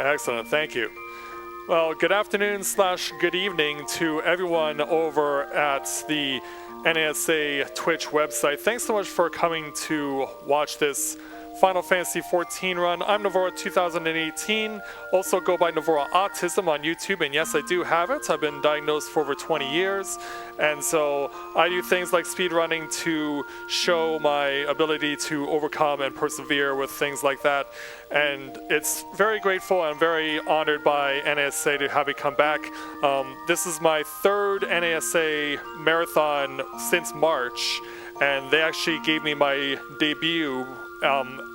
Excellent, thank you. Well, good afternoon / good evening to everyone over at the NASA Twitch website. Thanks so much for coming to watch this Final Fantasy XIV run. I'm Novaura 2018, also go by Novaura Autism on YouTube, and yes, I do have it. I've been diagnosed for over 20 years, and so I do things like speedrunning to show my ability to overcome and persevere with things like that. And it's very grateful and very honored by NASA to have me come back. This is my third NASA marathon since March, and they actually gave me my debut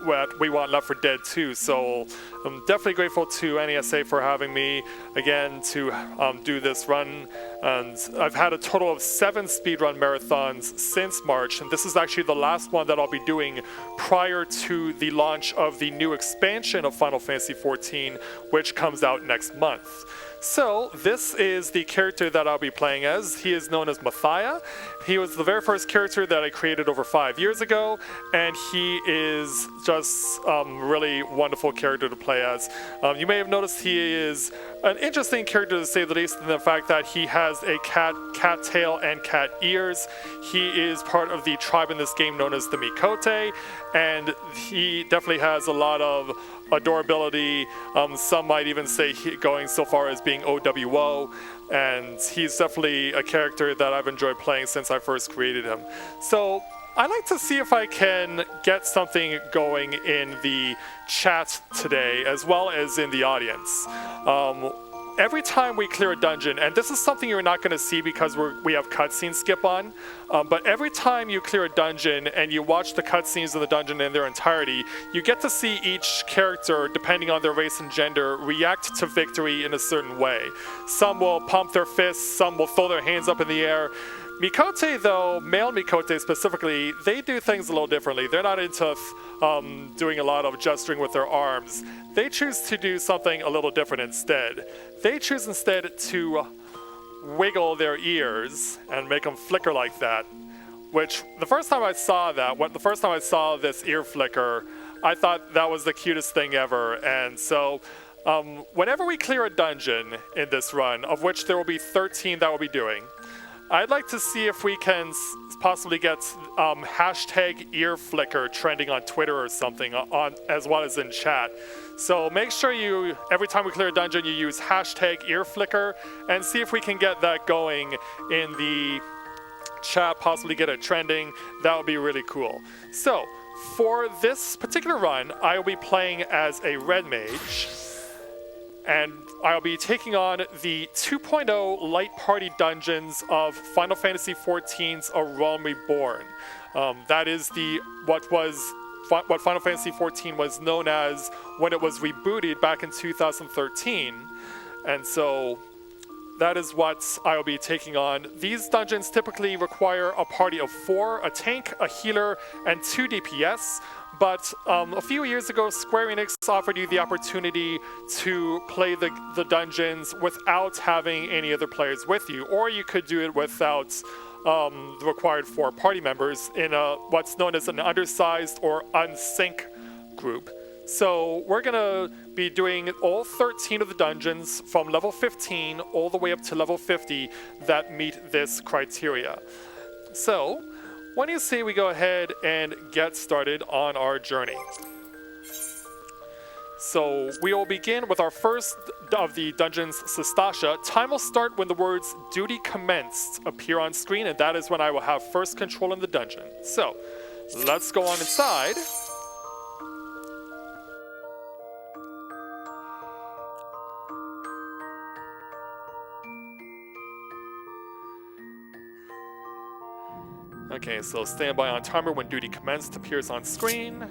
what We Want Left 4 Dead 2, so I'm definitely grateful to NASA for having me again to do this run. And I've had a total of 7 speedrun marathons since March, and this is actually the last one that I'll be doing prior to the launch of the new expansion of Final Fantasy XIV, which comes out next month. So this is the character that I'll be playing as. He is known as Mathia. He was the very first character that I created over 5 years ago, and he is just really wonderful character to play as. You may have noticed he is an interesting character to say the least, in the fact that he has a cat tail and cat ears. He is part of the tribe in this game known as the Mikote, and he definitely has a lot of adorability. Some might even say going so far as being OWO, and he's definitely a character that I've enjoyed playing since I first created him. So I'd like to see if I can get something going in the chat today, as well as in the audience. Every time we clear a dungeon, and this is something you're not going to see because we have cutscenes skip on, but every time you clear a dungeon and you watch the cutscenes of the dungeon in their entirety, you get to see each character, depending on their race and gender, react to victory in a certain way. Some will pump their fists, some will throw their hands up in the air. Mikote, though, male Mikote specifically, they do things a little differently. They're not into doing a lot of gesturing with their arms. They choose to do something a little different instead. They choose instead to wiggle their ears and make them flicker like that, which the first time I saw this ear flicker, I thought that was the cutest thing ever. And so whenever we clear a dungeon in this run, of which there will be 13 that we'll be doing, I'd like to see if we can possibly get hashtag ear flicker trending on Twitter or something, as well as in chat. So make sure you, every time we clear a dungeon, you use hashtag ear flicker, and see if we can get that going in the chat, possibly get it trending. That would be really cool. So for this particular run, I will be playing as a red mage, and I'll be taking on the 2.0 light party dungeons of Final Fantasy XIV's A Realm Reborn. That is what Final Fantasy XIV was known as when it was rebooted back in 2013. And so that is what I'll be taking on. These dungeons typically require a party of 4, a tank, a healer, and 2 DPS. But a few years ago, Square Enix offered you the opportunity to play the dungeons without having any other players with you, or you could do it without the required 4 party members in what's known as an undersized or unsync group. So we're going to be doing all 13 of the dungeons from level 15 all the way up to level 50 that meet this criteria. So why don't you say we go ahead and get started on our journey. So we will begin with our first of the dungeons, Sistasha. Time will start when the words "duty commenced" appear on screen, and that is when I will have first control in the dungeon. So let's go on inside. Okay, so stand by on timer when duty commenced appears on screen.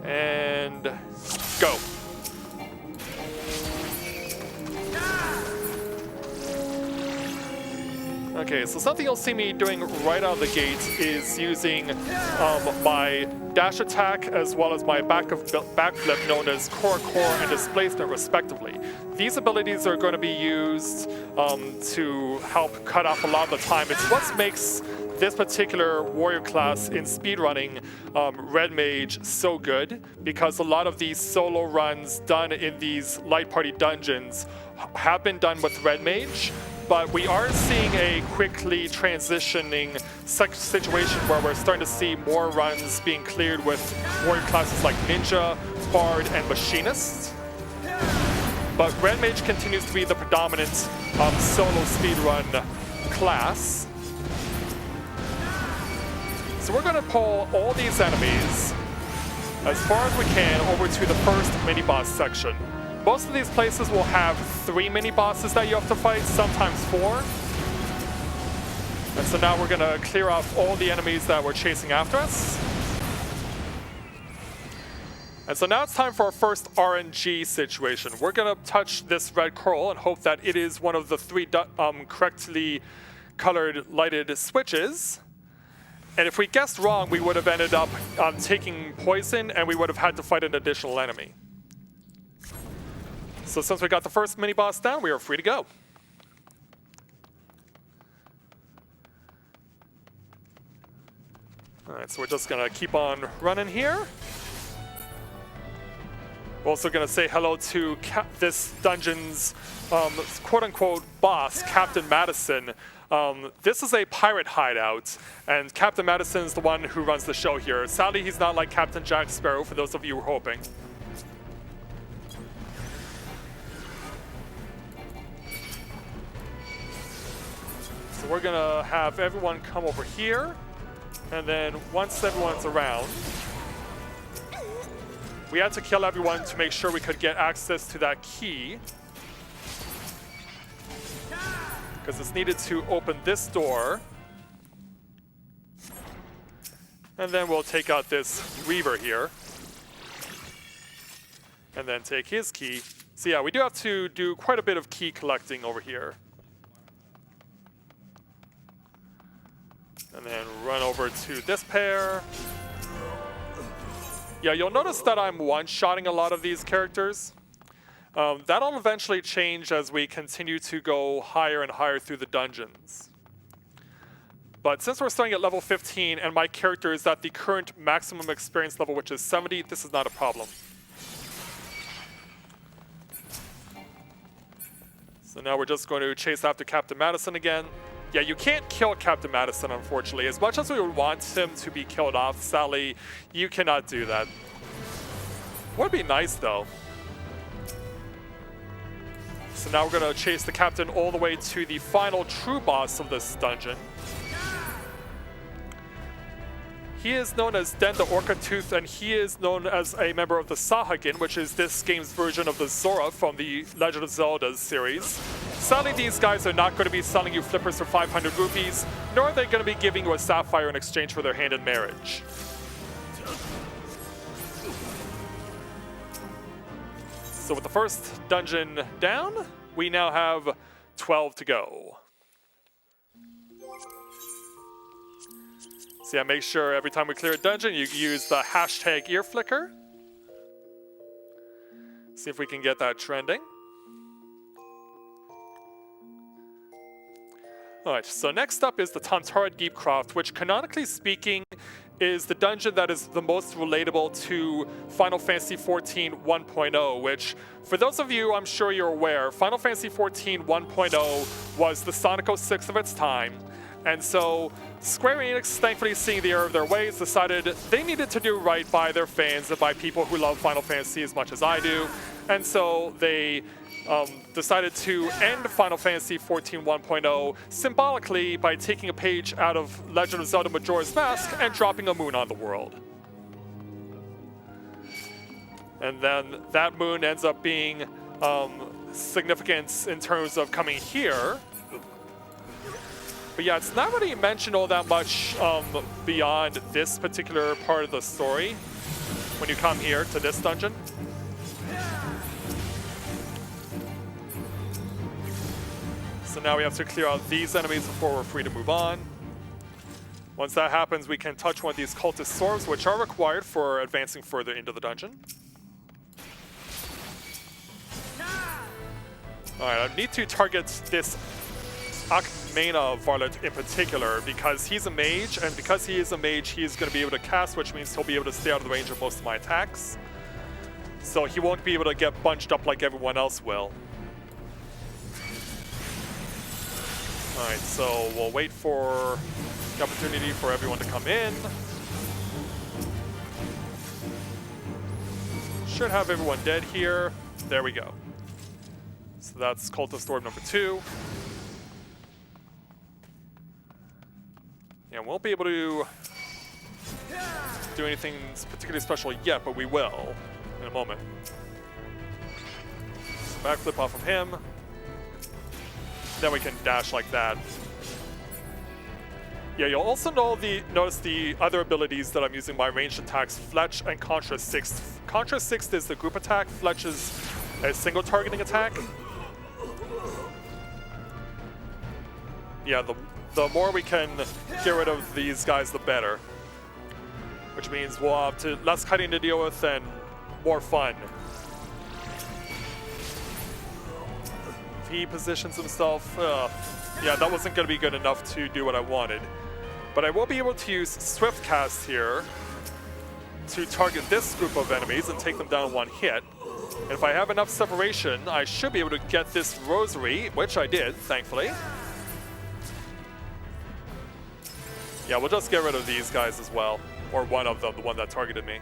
And go. Okay, so something you'll see me doing right out of the gate is using my dash attack as well as my backflip known as Core and Displacement respectively. these abilities are going to be used to help cut off a lot of the time. It's what makes this particular warrior class in speedrunning Red Mage so good, because a lot of these solo runs done in these light party dungeons have been done with Red Mage, but we are seeing a quickly transitioning situation where we're starting to see more runs being cleared with warrior classes like Ninja, Bard, and Machinist. But Red Mage continues to be the predominant solo speedrun class. So we're going to pull all these enemies as far as we can over to the first mini-boss section. Most of these places will have 3 mini-bosses that you have to fight, sometimes 4. And so now we're going to clear off all the enemies that were chasing after us. And so now it's time for our first RNG situation. We're going to touch this red coral and hope that it is one of the 3 correctly colored lighted switches. And if we guessed wrong, we would have ended up taking poison, and we would have had to fight an additional enemy. So since we got the first mini-boss down, we are free to go. Alright, so we're just going to keep on running here. We're also going to say hello to this dungeon's quote-unquote boss, Captain Madison. This is a pirate hideout, and Captain Madison is the one who runs the show here. Sadly, he's not like Captain Jack Sparrow, for those of you who are hoping. So we're going to have everyone come over here, and then once everyone's around, we had to kill everyone to make sure we could get access to that key, because it's needed to open this door. And then we'll take out this Reaver here, and then take his key. So yeah, we do have to do quite a bit of key collecting over here. And then run over to this pair. Yeah, you'll notice that I'm one-shotting a lot of these characters. That'll eventually change as we continue to go higher and higher through the dungeons. But since we're starting at level 15 and my character is at the current maximum experience level, which is 70, this is not a problem. So now we're just going to chase after Captain Madison again. Yeah, you can't kill Captain Madison, unfortunately. As much as we would want him to be killed off, sadly, you cannot do that. Would be nice, though. So now we're going to chase the captain all the way to the final true boss of this dungeon. He is known as Den the Orca Tooth, and he is known as a member of the Sahagin, which is this game's version of the Zora from the Legend of Zelda series. Sadly, these guys are not going to be selling you flippers for 500 rupees, nor are they going to be giving you a sapphire in exchange for their hand in marriage. So with the first dungeon down, we now have 12 to go. So yeah, make sure every time we clear a dungeon, you use the hashtag ear flicker. See if we can get that trending. Alright, so next up is the Taunts Hard Deepcroft, which canonically speaking is the dungeon that is the most relatable to Final Fantasy XIV 1.0, which, for those of you I'm sure you're aware, Final Fantasy XIV 1.0 was the Sonic 06 of its time. And so Square Enix, thankfully seeing the error of their ways, decided they needed to do right by their fans and by people who love Final Fantasy as much as I do. And so they decided to end Final Fantasy XIV 1.0 symbolically by taking a page out of Legend of Zelda Majora's Mask and dropping a moon on the world. And then that moon ends up being significant in terms of coming here. But yeah, it's not really mentioned all that much beyond this particular part of the story when you come here to this dungeon. So now we have to clear out these enemies before we're free to move on. Once that happens, we can touch one of these cultist swords, which are required for advancing further into the dungeon. Alright, I need to target this Akmena Varlet in particular because he's a mage, and because he is a mage, he's going to be able to cast, which means he'll be able to stay out of the range of most of my attacks. So he won't be able to get bunched up like everyone else will. Alright, so we'll wait for the opportunity for everyone to come in. Should have everyone dead here. There we go. So that's Cultist Orb number 2. Yeah, won't be able to do anything particularly special yet, but we will in a moment. So backflip off of him. Then we can dash like that. Yeah, you'll also notice the other abilities that I'm using my ranged attacks, Fletch and Contra 6. Contra 6 is the group attack, Fletch is a single targeting attack. Yeah, the more we can get rid of these guys, the better. Which means we'll have less cutting to deal with and more fun. If he positions himself, yeah, that wasn't going to be good enough to do what I wanted. But I will be able to use Swift Cast here to target this group of enemies and take them down in one hit. And if I have enough separation, I should be able to get this Rosary, which I did, thankfully. Yeah, we'll just get rid of these guys as well. Or one of them, the one that targeted me.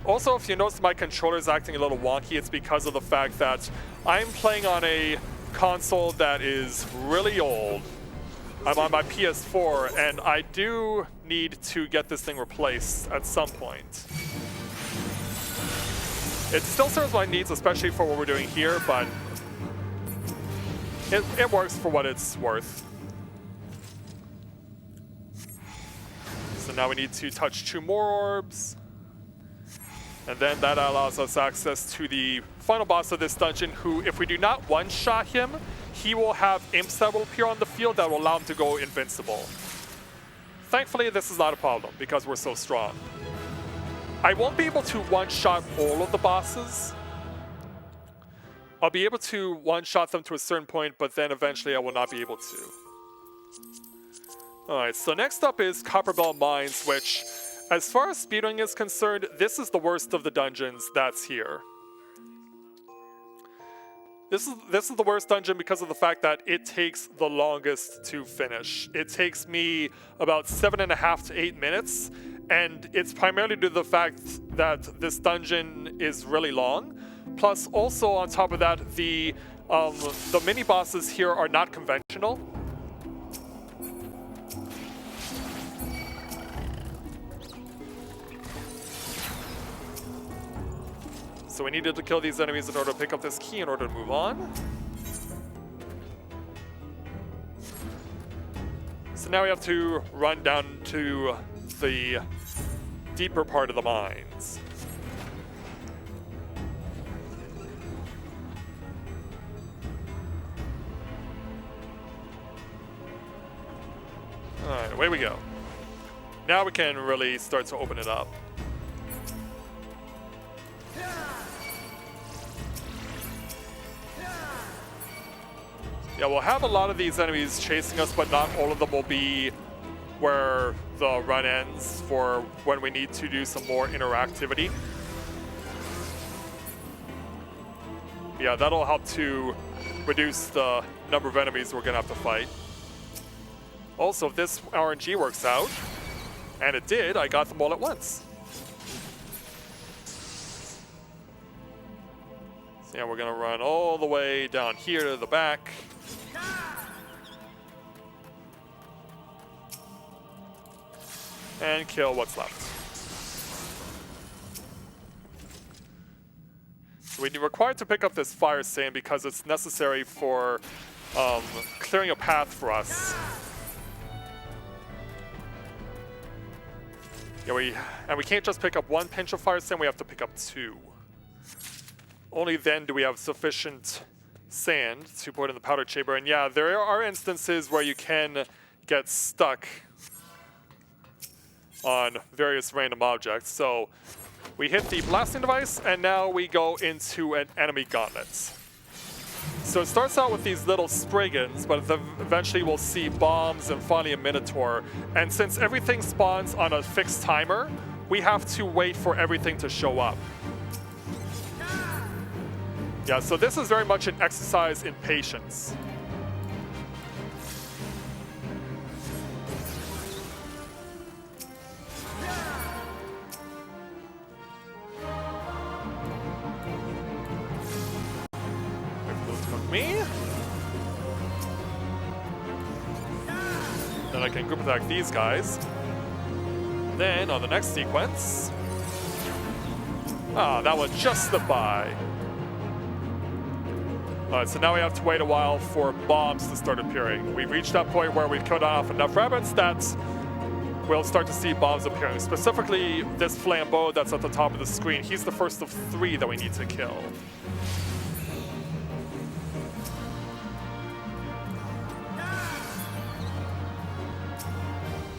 Also, if you notice my controller's acting a little wonky, it's because of the fact that I'm playing on a console that is really old. I'm on my PS4, and I do need to get this thing replaced at some point. It still serves my needs, especially for what we're doing here, but it works for what it's worth. So now we need to touch 2 more orbs. And then that allows us access to the final boss of this dungeon, who, if we do not one-shot him, he will have imps that will appear on the field that will allow him to go invincible. Thankfully, this is not a problem because we're so strong. I won't be able to one-shot all of the bosses. I'll be able to one-shot them to a certain point, but then eventually I will not be able to. Alright, so next up is Copperbell Mines, which, as far as speedrunning is concerned, this is the worst of the dungeons that's here. This is the worst dungeon because of the fact that it takes the longest to finish. It takes me about 7.5 to 8 minutes, and it's primarily due to the fact that this dungeon is really long. Plus, also on top of that, the mini bosses here are not conventional. So we needed to kill these enemies in order to pick up this key in order to move on. So now we have to run down to the deeper part of the mines. Alright, away we go. Now we can really start to open it up. Yeah, we'll have a lot of these enemies chasing us, but not all of them will be where the run ends for when we need to do some more interactivity. Yeah, that'll help to reduce the number of enemies we're gonna have to fight. Also, if this RNG works out, and it did, I got them all at once. So yeah, we're gonna run all the way down here to the back. And kill what's left. So we're required to pick up this fire sand because it's necessary for clearing a path for us. Yeah, we can't just pick up 1 pinch of fire sand, we have to pick up 2. Only then do we have sufficient sand to put in the powder chamber. And yeah, there are instances where you can get stuck on various random objects. So we hit the blasting device, and now we go into an enemy gauntlet. So it starts out with these little Spriggans, but eventually we'll see bombs and finally a Minotaur. And since everything spawns on a fixed timer, we have to wait for everything to show up. Yeah, so this is very much an exercise in patience. Me. Then I can group attack these guys. Then on the next sequence, that one just slipped by. Alright, so now we have to wait a while for bombs to start appearing. We've reached that point where we've killed off enough rabbits that we'll start to see bombs appearing. Specifically, this flambeau that's at the top of the screen. He's the first of 3 that we need to kill.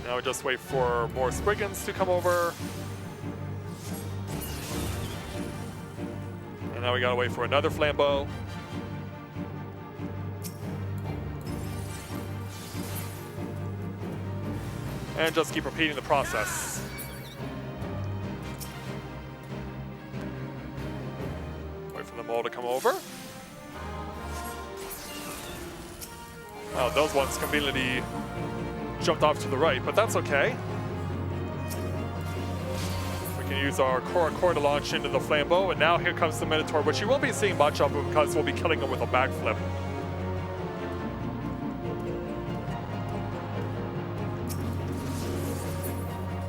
Now we just wait for more Spriggans to come over. And now we gotta wait for another flambeau. And just keep repeating the process. Wait for them all to come over. Oh, those ones conveniently jumped off to the right, but that's okay. We can use our core to launch into the flambeau, and now here comes the Minotaur, which you won't be seeing much of because we'll be killing him with a backflip.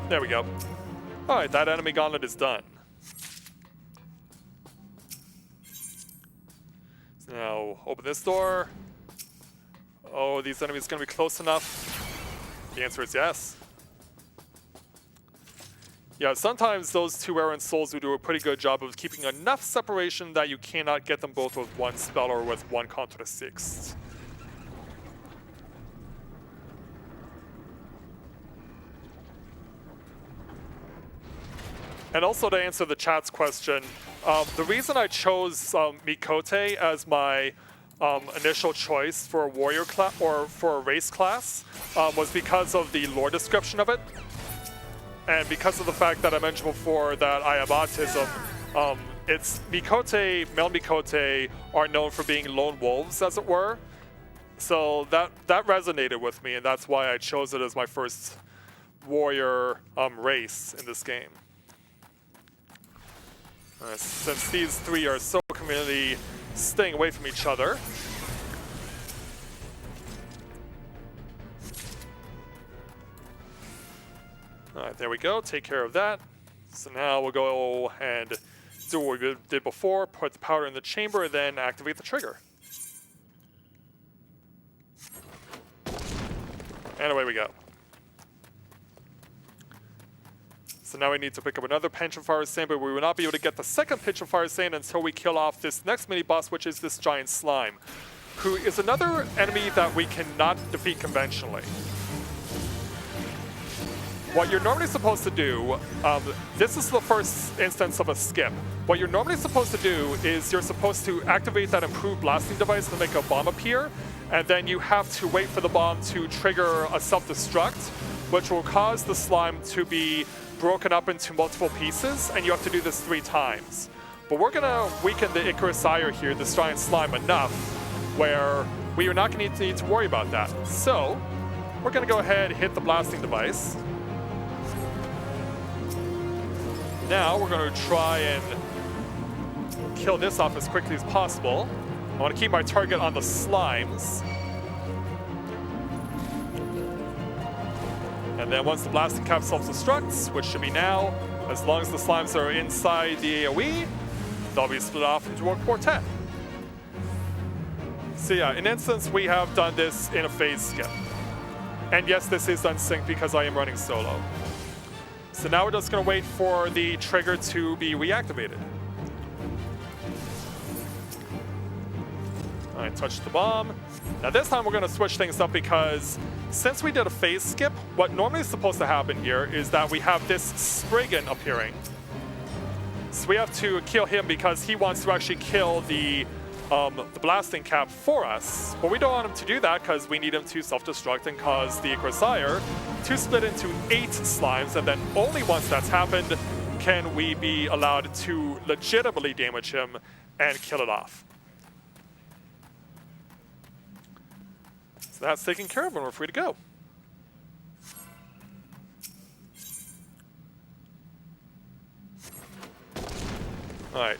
There we go. Alright, that enemy gauntlet is done. So now, open this door. Oh, these enemies are going to be close enough. The answer is yes. Yeah, sometimes those 2 errant souls will do a pretty good job of keeping enough separation that you cannot get them both with one spell or with one Contra the Sixth. And also to answer the chat's question, the reason I chose Mikote as my initial choice for a warrior class or for a race class was because of the lore description of it, and because of the fact that I mentioned before that I have autism. It's Mikote, male Mikote are known for being lone wolves, as it were. So that resonated with me, and that's why I chose it as my first warrior race in this game. Since these 3 are so conveniently staying away from each other. Alright, there we go. Take care of that. So now we'll go and do what we did before, put the powder in the chamber, then activate the trigger. And away we go. So now we need to pick up another pinch of Fire Sand, but we will not be able to get the second pinch of Fire Sand until we kill off this next mini-boss, which is this giant slime, who is another enemy that we cannot defeat conventionally. What you're normally supposed to do, this is the first instance of a skip. What you're normally supposed to do is you're supposed to activate that improved blasting device to make a bomb appear, and then you have to wait for the bomb to trigger a self-destruct, which will cause the slime to be broken up into multiple pieces, and you have to do this 3 times. But we're gonna weaken the Icarus Ire here, this giant slime, enough where we are not gonna need to worry about that. So we're gonna go ahead and hit the blasting device. Now we're gonna try and kill this off as quickly as possible. I wanna keep my target on the slimes. And then once the blasting cap self-destructs, which should be now, as long as the slimes are inside the AoE, they'll be split off into a quartet. So yeah, in instance, we have done this in a phase skip. And yes, this is unsynced because I am running solo. So now we're just gonna wait for the trigger to be reactivated. All right, touch the bomb. Now this time we're gonna switch things up because since we did a phase skip, what normally is supposed to happen here is that we have this Spriggan appearing. So we have to kill him because he wants to actually kill the the blasting cap for us. But we don't want him to do that because we need him to self-destruct and cause the Corsair to split into 8 slimes, and then only once that's happened can we be allowed to legitimately damage him and kill it off. So that's taken care of and we're free to go. Alright,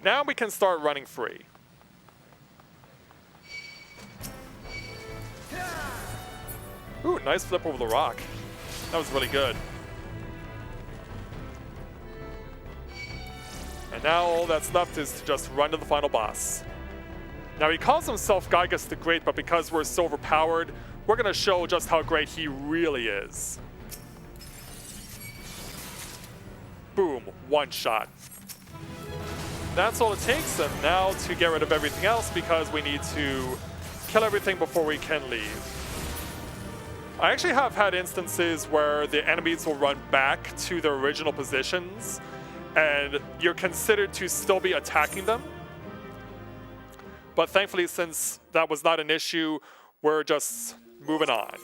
now we can start running free. Ooh, nice flip over the rock. That was really good. And now all that's left is to just run to the final boss. Now he calls himself Gygus the Great, but because we're so overpowered, we're going to show just how great he really is. Boom, one shot. That's all it takes, and now to get rid of everything else because we need to kill everything before we can leave. I actually have had instances where the enemies will run back to their original positions and you're considered to still be attacking them. But thankfully, since that was not an issue, we're just moving on.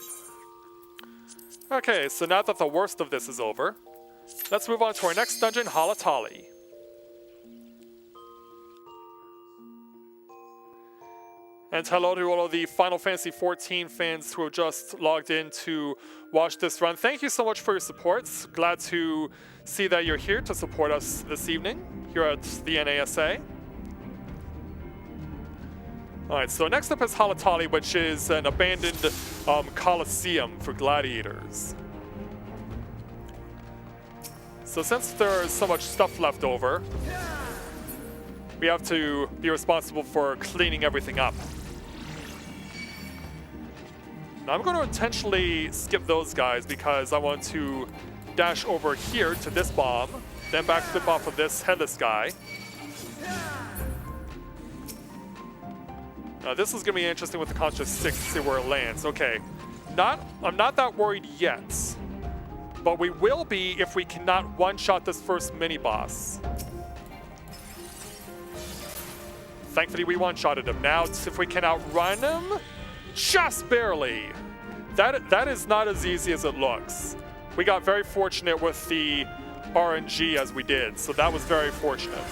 Okay, so now that the worst of this is over, let's move on to our next dungeon, Holla Tally. And hello to all of the Final Fantasy XIV fans who have just logged in to watch this run. Thank you so much for your support. Glad to see that you're here to support us this evening here at the NASA. Alright, so next up is Holla Tally, which is an abandoned coliseum for gladiators. So since there's so much stuff left over, we have to be responsible for cleaning everything up. Now I'm going to intentionally skip those guys because I want to dash over here to this bomb, then backflip off of this headless guy. Now this is going to be interesting with the Contra 6 to see where it lands. Okay, I'm not that worried yet, but we will be if we cannot one-shot this first mini-boss. Thankfully we one-shotted him. Now if we can outrun him, just barely. That is not as easy as it looks. We got very fortunate with the RNG as we did, so that was very fortunate.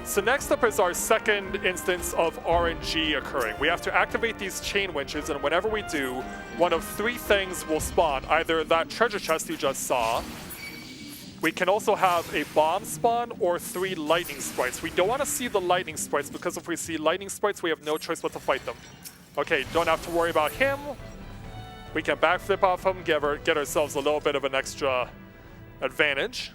So next up is our second instance of RNG occurring. We have to activate these chain winches, and whenever we do, one of 3 things will spawn. Either that treasure chest you just saw, we can also have a bomb spawn, or 3 lightning sprites. We don't want to see the lightning sprites, because if we see lightning sprites, we have no choice but to fight them. Okay, don't have to worry about him. We can backflip off him, get ourselves a little bit of an extra advantage.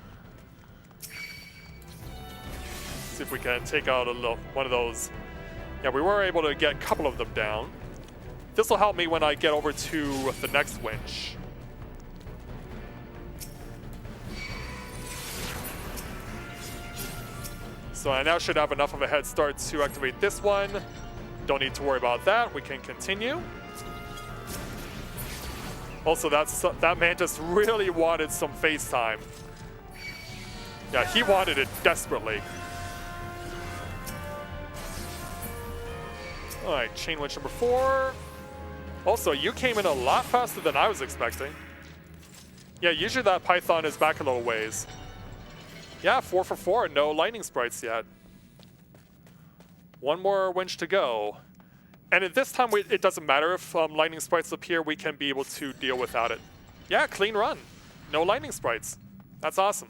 See if we can take out one of those. Yeah, we were able to get a couple of them down. This will help me when I get over to the next winch. So I now should have enough of a head start to activate this one. Don't need to worry about that. We can continue. Also, that Mantis really wanted some face time. Yeah, he wanted it desperately. All right, chain winch number 4. Also, you came in a lot faster than I was expecting. Yeah, usually that Python is back a little ways. Yeah, 4 for 4, no lightning sprites yet. One more winch to go. And at this time, it doesn't matter if lightning sprites appear, we can be able to deal without it. Yeah, clean run. No lightning sprites. That's awesome.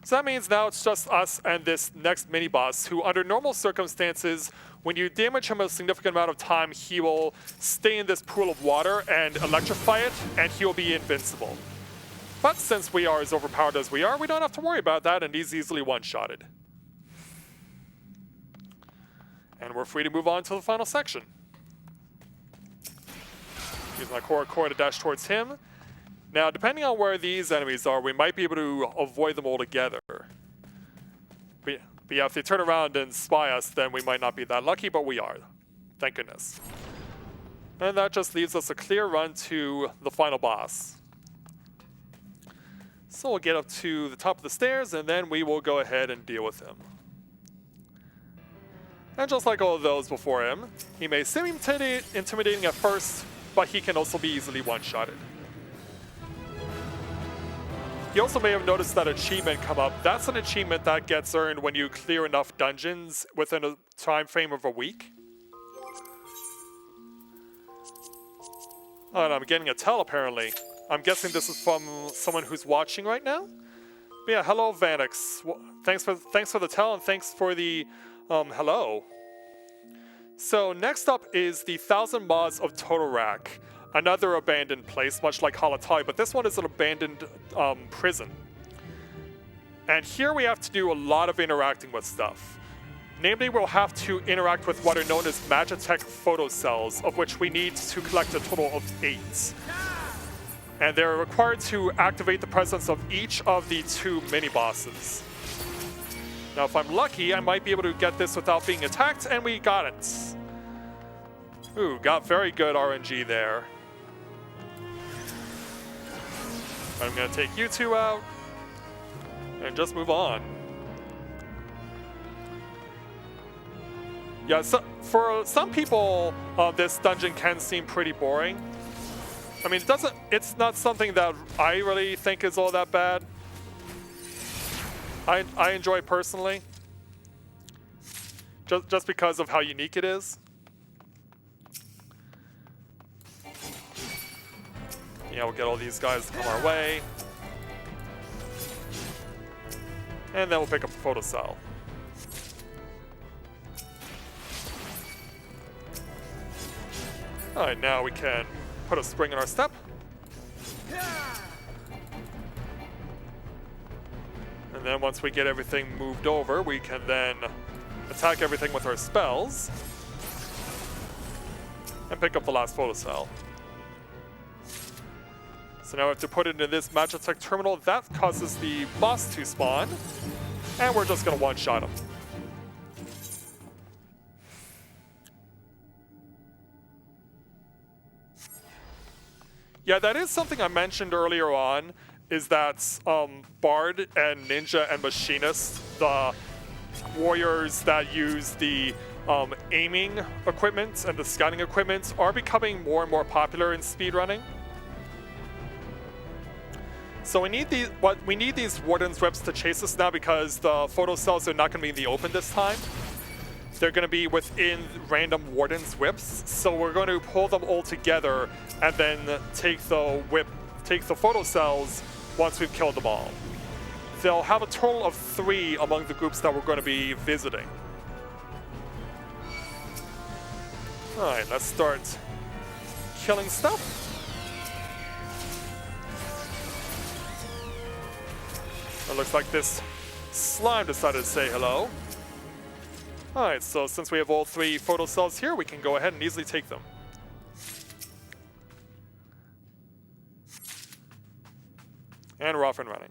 So that means now it's just us and this next mini-boss, who under normal circumstances, when you damage him a significant amount of time, he will stay in this pool of water and electrify it, and he will be invincible. But since we are as overpowered as we are, we don't have to worry about that, and he's easily one-shotted. And we're free to move on to the final section. Use my core to dash towards him. Now, depending on where these enemies are, we might be able to avoid them altogether. But yeah, if they turn around and spy us, then we might not be that lucky, but we are. Thank goodness. And that just leaves us a clear run to the final boss. So we'll get up to the top of the stairs, and then we will go ahead and deal with him. And just like all of those before him, he may seem intimidating at first, but he can also be easily one-shotted. You also may have noticed that achievement come up. That's an achievement that gets earned when you clear enough dungeons within a time frame of a week. Oh, and I'm getting a tell apparently. I'm guessing this is from someone who's watching right now. But yeah, hello Vanix. Well, thanks for the tell and thanks for the hello. So next up is the 1,000 Mods of Totorak, another abandoned place, much like Holla Tally, but this one is an abandoned prison. And here we have to do a lot of interacting with stuff. Namely, we'll have to interact with what are known as Magitech Photocells, of which we need to collect a total of 8. And they're required to activate the presence of each of the 2 mini-bosses. Now, if I'm lucky, I might be able to get this without being attacked, and we got it. Ooh, got very good RNG there. I'm gonna take you 2 out, and just move on. Yeah, so for some people, this dungeon can seem pretty boring. I mean, it's not something that I really think is all that bad. I enjoy it personally, just because of how unique it is. Yeah, we'll get all these guys to come our way. And then we'll pick up a photocell. Alright, now we can put a spring in our step. And then once we get everything moved over, we can then attack everything with our spells. And pick up the last photocell. So now we have to put it into this Magitech terminal. That causes the boss to spawn. And we're just going to one-shot him. Yeah, that is something I mentioned earlier on, is that Bard and Ninja and Machinist, the warriors that use the aiming equipment and the scouting equipment, are becoming more and more popular in speedrunning. So we need these Warden's Whips to chase us now because the photocells are not going to be in the open this time. They're going to be within random Warden's Whips, so we're going to pull them all together and then take the photocells once we've killed them all. They'll have a total of 3 among the groups that we're going to be visiting. Alright, let's start killing stuff. It looks like this slime decided to say hello. Alright, so since we have all 3 photocells here, we can go ahead and easily take them. And we're off and running.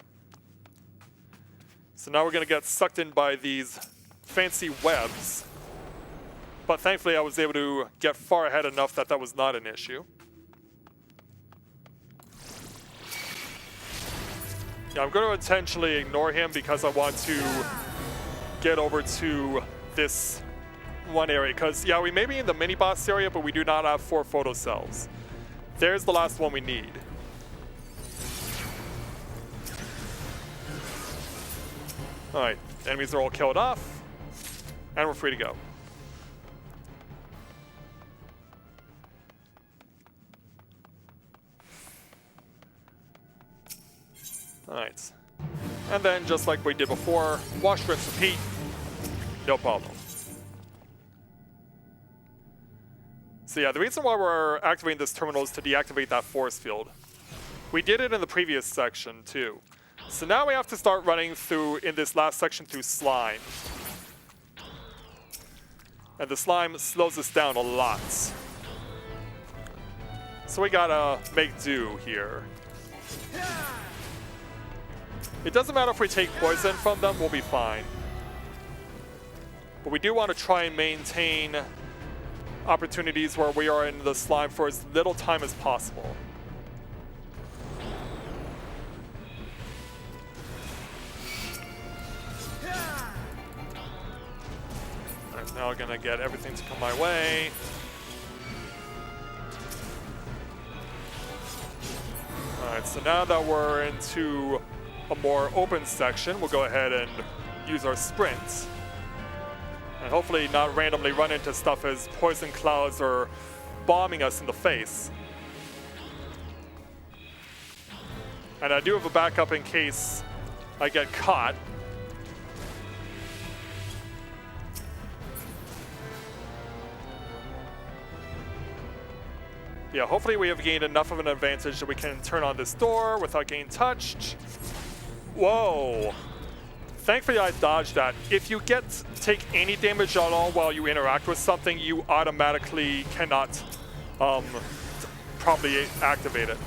So now we're going to get sucked in by these fancy webs. But thankfully I was able to get far ahead enough that that was not an issue. Yeah, I'm going to intentionally ignore him because I want to get over to this one area. Because, yeah, we may be in the mini-boss area, but we do not have 4 photocells. There's the last one we need. Alright, enemies are all killed off. And we're free to go. Alright. And then, just like we did before, wash, rinse, repeat. No problem. So yeah, the reason why we're activating this terminal is to deactivate that force field. We did it in the previous section, too. So now we have to start running through, in this last section, through slime. And the slime slows us down a lot. So we gotta make do here. It doesn't matter if we take poison from them, we'll be fine. But we do want to try and maintain opportunities where we are in the slime for as little time as possible. Alright, now I'm gonna get everything to come my way. Alright, so now that we're into a more open section, we'll go ahead and use our sprint. And hopefully not randomly run into stuff as poison clouds are bombing us in the face. And I do have a backup in case I get caught. Yeah, hopefully we have gained enough of an advantage that we can turn on this door without getting touched. Whoa. Thankfully I dodged that. If you take any damage at all while you interact with something, you automatically cannot properly activate it.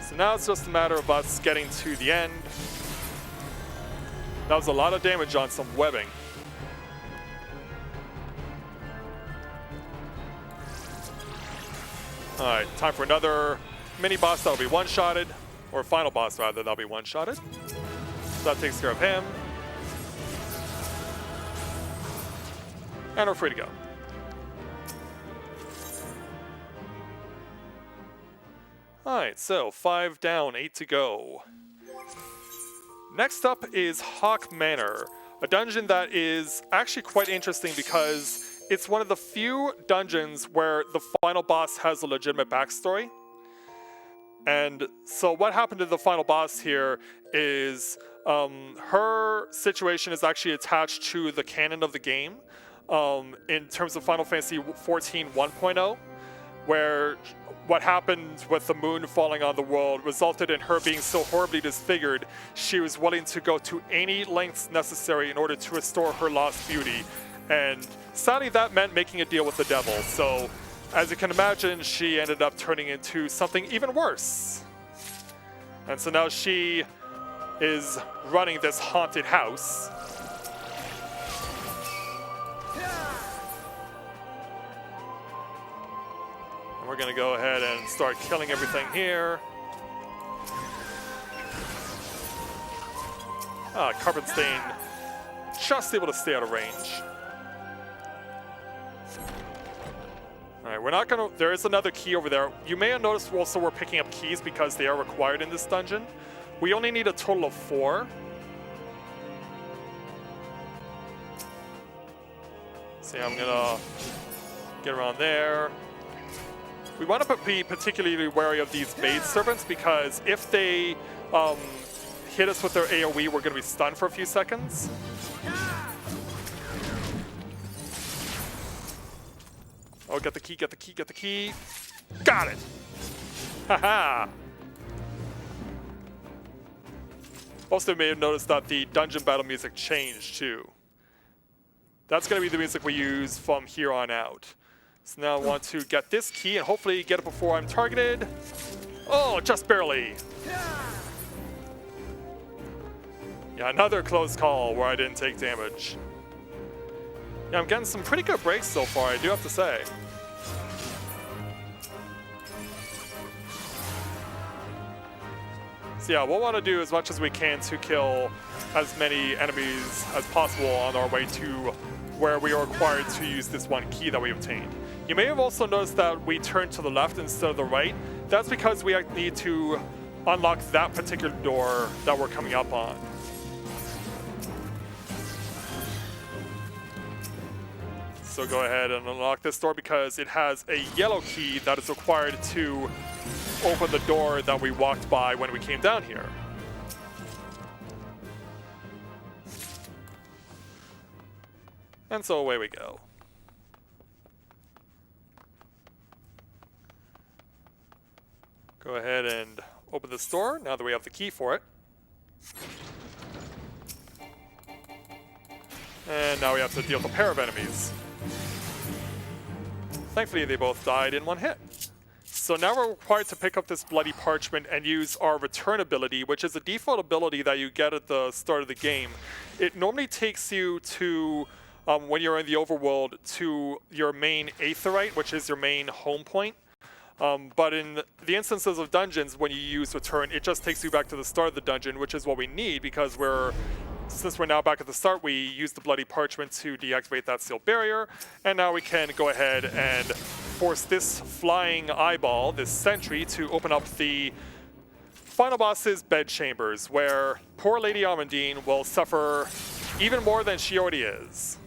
So now it's just a matter of us getting to the end. That was a lot of damage on some webbing. Alright, time for another mini boss that'll be one-shotted, or final boss rather, that'll be one-shotted. So that takes care of him. And we're free to go. Alright, so 5 down, 8 to go. Next up is Hawk Manor, a dungeon that is actually quite interesting because it's one of the few dungeons where the final boss has a legitimate backstory. And so what happened to the final boss here is her situation is actually attached to the canon of the game in terms of Final Fantasy XIV 1.0, where what happened with the moon falling on the world resulted in her being so horribly disfigured, she was willing to go to any lengths necessary in order to restore her lost beauty. And sadly, that meant making a deal with the devil. So, as you can imagine, she ended up turning into something even worse. And so now she is running this haunted house. And we're going to go ahead and start killing everything here. Carbon Stain just able to stay out of range. Alright, we're not gonna, there is another key over there. You may have noticed also we're picking up keys because they are required in this dungeon. We only need a total of 4. So yeah, I'm gonna get around there. We want to be particularly wary of these Mage servants because if they hit us with their AoE, we're gonna be stunned for a few seconds. Oh, get the key, get the key, get the key. Got it! Haha! Also, you may have noticed that the dungeon battle music changed too. That's going to be the music we use from here on out. So now I want to get this key and hopefully get it before I'm targeted. Oh, just barely! Yeah, another close call where I didn't take damage. Yeah, I'm getting some pretty good breaks so far, I do have to say. So yeah, we'll want to do as much as we can to kill as many enemies as possible on our way to where we are required to use this one key that we obtained. You may have also noticed that we turned to the left instead of the right. That's because we need to unlock that particular door that we're coming up on. So go ahead and unlock this door because it has a yellow key that is required to open the door that we walked by when we came down here. And so away we go. Go ahead and open this door now that we have the key for it. And now we have to deal with a pair of enemies. Thankfully, they both died in one hit. So now we're required to pick up this Bloody Parchment and use our Return ability, which is a default ability that you get at the start of the game. It normally takes you to, when you're in the overworld, to your main Aetheryte, which is your main home point. But in the instances of dungeons, when you use Return, it just takes you back to the start of the dungeon, which is what we need because we're since we're now back at the start, we use the Bloody Parchment to deactivate that sealed barrier, and now we can go ahead and force this flying eyeball, this sentry, to open up the final boss's bed chambers, where poor Lady Amandine will suffer even more than she already is.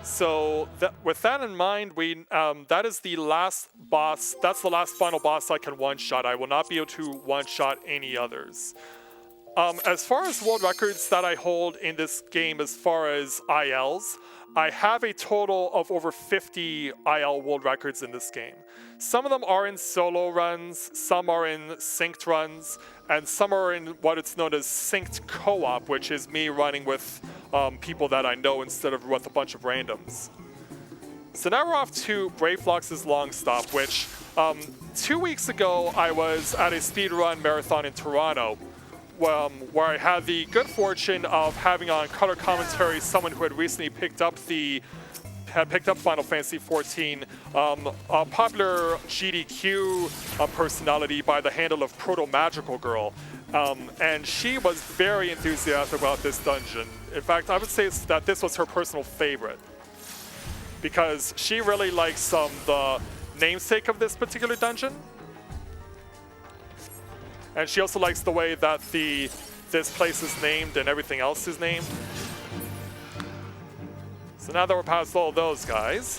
So with that in mind, that is the last boss. That's the last final boss I can one-shot. I will not be able to one-shot any others. As far as world records that I hold in this game, as far as ILs, I have a total of over 50 IL world records in this game. Some of them are in solo runs, some are in synced runs, and some are in what it's known as synced co-op, which is me running with people that I know instead of with a bunch of randoms. So now we're off to Brayflox's Long Stop, which 2 weeks ago I was at a speedrun marathon in Toronto, where I had the good fortune of having on color commentary someone who had recently picked up Final Fantasy XIV, a popular GDQ personality by the handle of Proto Magical Girl, and she was very enthusiastic about this dungeon. In fact, I would say that this was her personal favorite, because she really likes the namesake of this particular dungeon. And she also likes the way that this place is named and everything else is named. So now that we're past all those guys,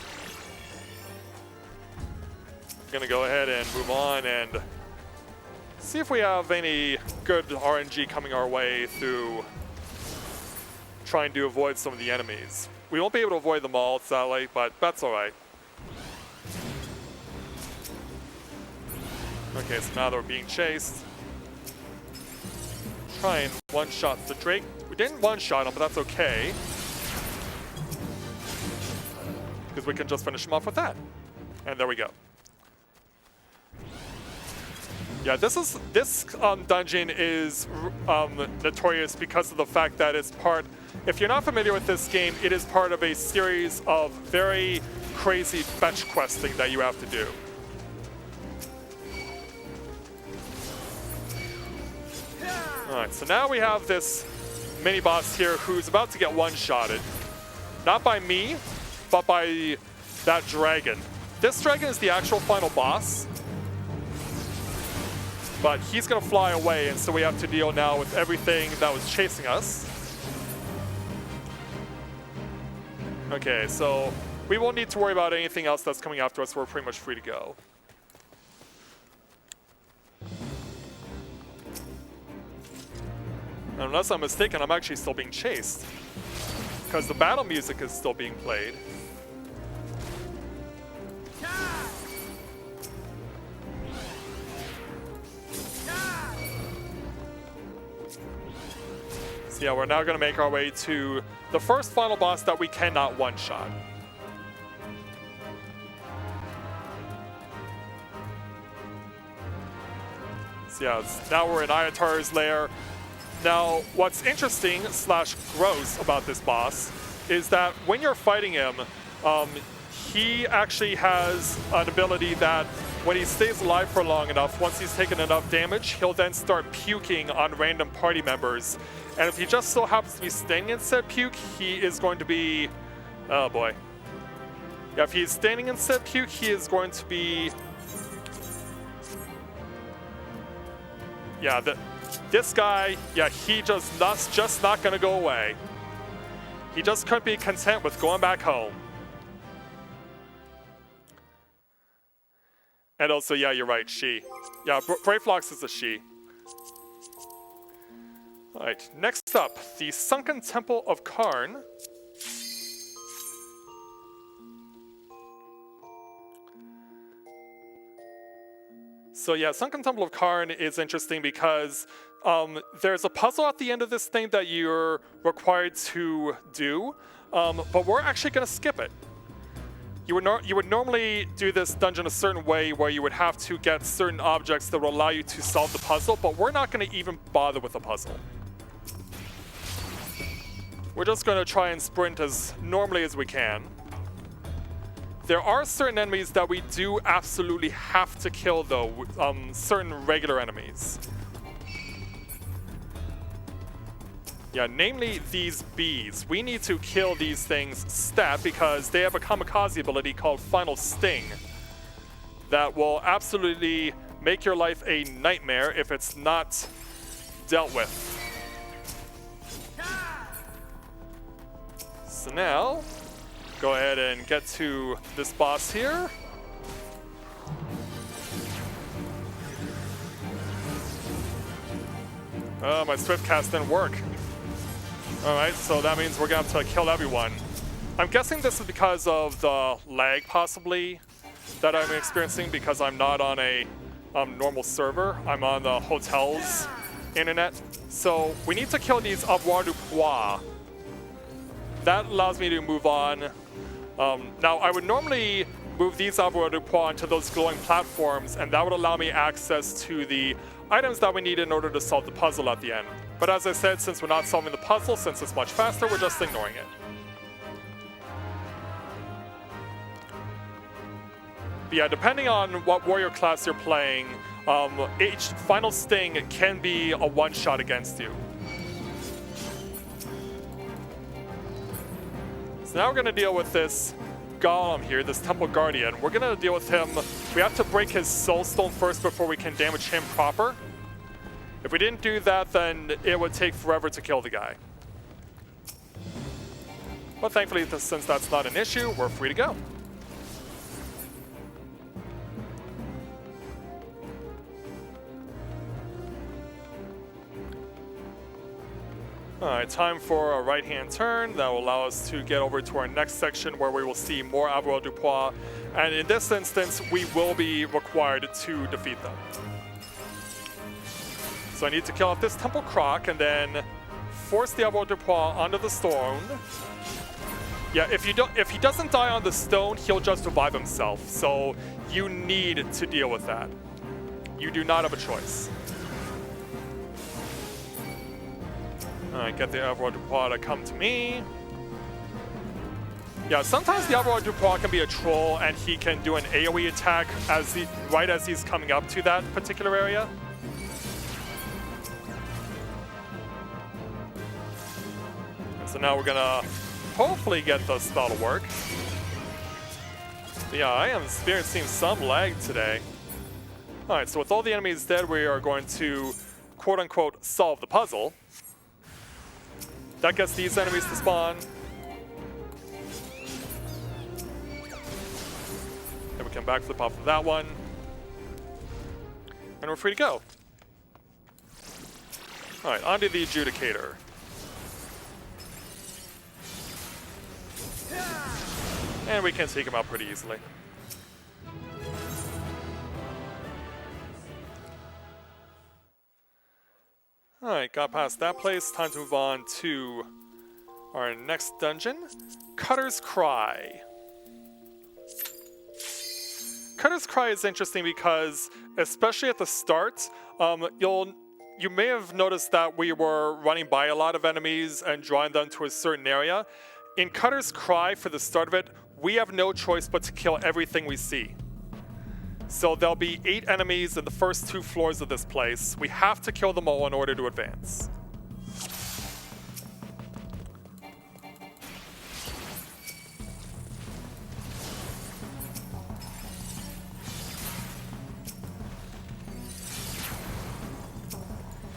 I'm gonna go ahead and move on and see if we have any good RNG coming our way through trying to avoid some of the enemies. We won't be able to avoid them all, sadly, but that's all right. Okay, so now they're being chased. Try and one-shot the Drake. We didn't one-shot him, but that's okay, because we can just finish him off with that. And there we go. Yeah, this dungeon is notorious because of the fact that it's part. If you're not familiar with this game, it is part of a series of very crazy fetch questing that you have to do. Alright, so now we have this mini-boss here who's about to get one-shotted. Not by me, but by that dragon. This dragon is the actual final boss, but he's gonna fly away, and so we have to deal now with everything that was chasing us. Okay, so we won't need to worry about anything else that's coming after us. We're pretty much free to go. And unless I'm mistaken, I'm actually still being chased, because the battle music is still being played. So yeah, we're now going to make our way to the first final boss that we cannot one-shot. So yeah, now we're in Ayatar's lair. Now, what's interesting / gross about this boss is that when you're fighting him, he actually has an ability that when he stays alive for long enough, once he's taken enough damage, he'll then start puking on random party members. And if he just so happens to be standing in said puke, he is going to be... oh boy. Yeah, if he's standing in said puke, he is going to be... yeah, this guy, yeah, he just not gonna go away. He just couldn't be content with going back home. And also, yeah, you're right, she. Yeah, Brayflox is a she. Alright, next up, the Sunken Temple of Karn. So yeah, Sunken Temple of Karn is interesting because there's a puzzle at the end of this thing that you're required to do, but we're actually going to skip it. You would normally do this dungeon a certain way where you would have to get certain objects that will allow you to solve the puzzle, but we're not going to even bother with the puzzle. We're just going to try and sprint as normally as we can. There are certain enemies that we do absolutely have to kill, though. Certain regular enemies. Yeah, namely these bees. We need to kill these things stat because they have a kamikaze ability called Final Sting that will absolutely make your life a nightmare if it's not dealt with. So now, go ahead and get to this boss here. Oh, my swift cast didn't work. Alright, so that means we're gonna have to kill everyone. I'm guessing this is because of the lag, possibly, that I'm experiencing because I'm not on a normal server. I'm on the hotel's internet. So we need to kill these Avoir du Pois. That allows me to move on. Now, I would normally move these Avoir du Pois onto those glowing platforms, and that would allow me access to the items that we need in order to solve the puzzle at the end. But as I said, since we're not solving the puzzle, since it's much faster, we're just ignoring it. But yeah, depending on what warrior class you're playing, each Final Sting can be a one-shot against you. So now we're going to deal with this golem here, this Temple Guardian. We're going to deal with him. We have to break his soul stone first before we can damage him proper. If we didn't do that, then it would take forever to kill the guy. But thankfully, since that's not an issue, we're free to go. Alright, time for a right-hand turn. That will allow us to get over to our next section where we will see more Avoir du Pois. And in this instance, we will be required to defeat them. So I need to kill off this Temple Croc and then force the Avoir du Pois onto the stone. Yeah, if he doesn't die on the stone, he'll just revive himself. So you need to deal with that. You do not have a choice. Alright, get the Avoir du Pois to come to me. Yeah, sometimes the Avoir du Pois can be a troll and he can do an AoE attack right as he's coming up to that particular area. So now we're gonna hopefully get the spell to work. But yeah, I am experiencing some lag today. Alright, so with all the enemies dead, we are going to quote-unquote solve the puzzle. That gets these enemies to spawn. Then we can backflip off of that one. And we're free to go. Alright, onto the Adjudicator. And we can take him out pretty easily. Alright, got past that place. Time to move on to our next dungeon, Cutter's Cry. Cutter's Cry is interesting because, especially at the start, you may have noticed that we were running by a lot of enemies and drawing them to a certain area. In Cutter's Cry, for the start of it, we have no choice but to kill everything we see. So there'll be 8 enemies in the first 2 floors of this place. We have to kill them all in order to advance.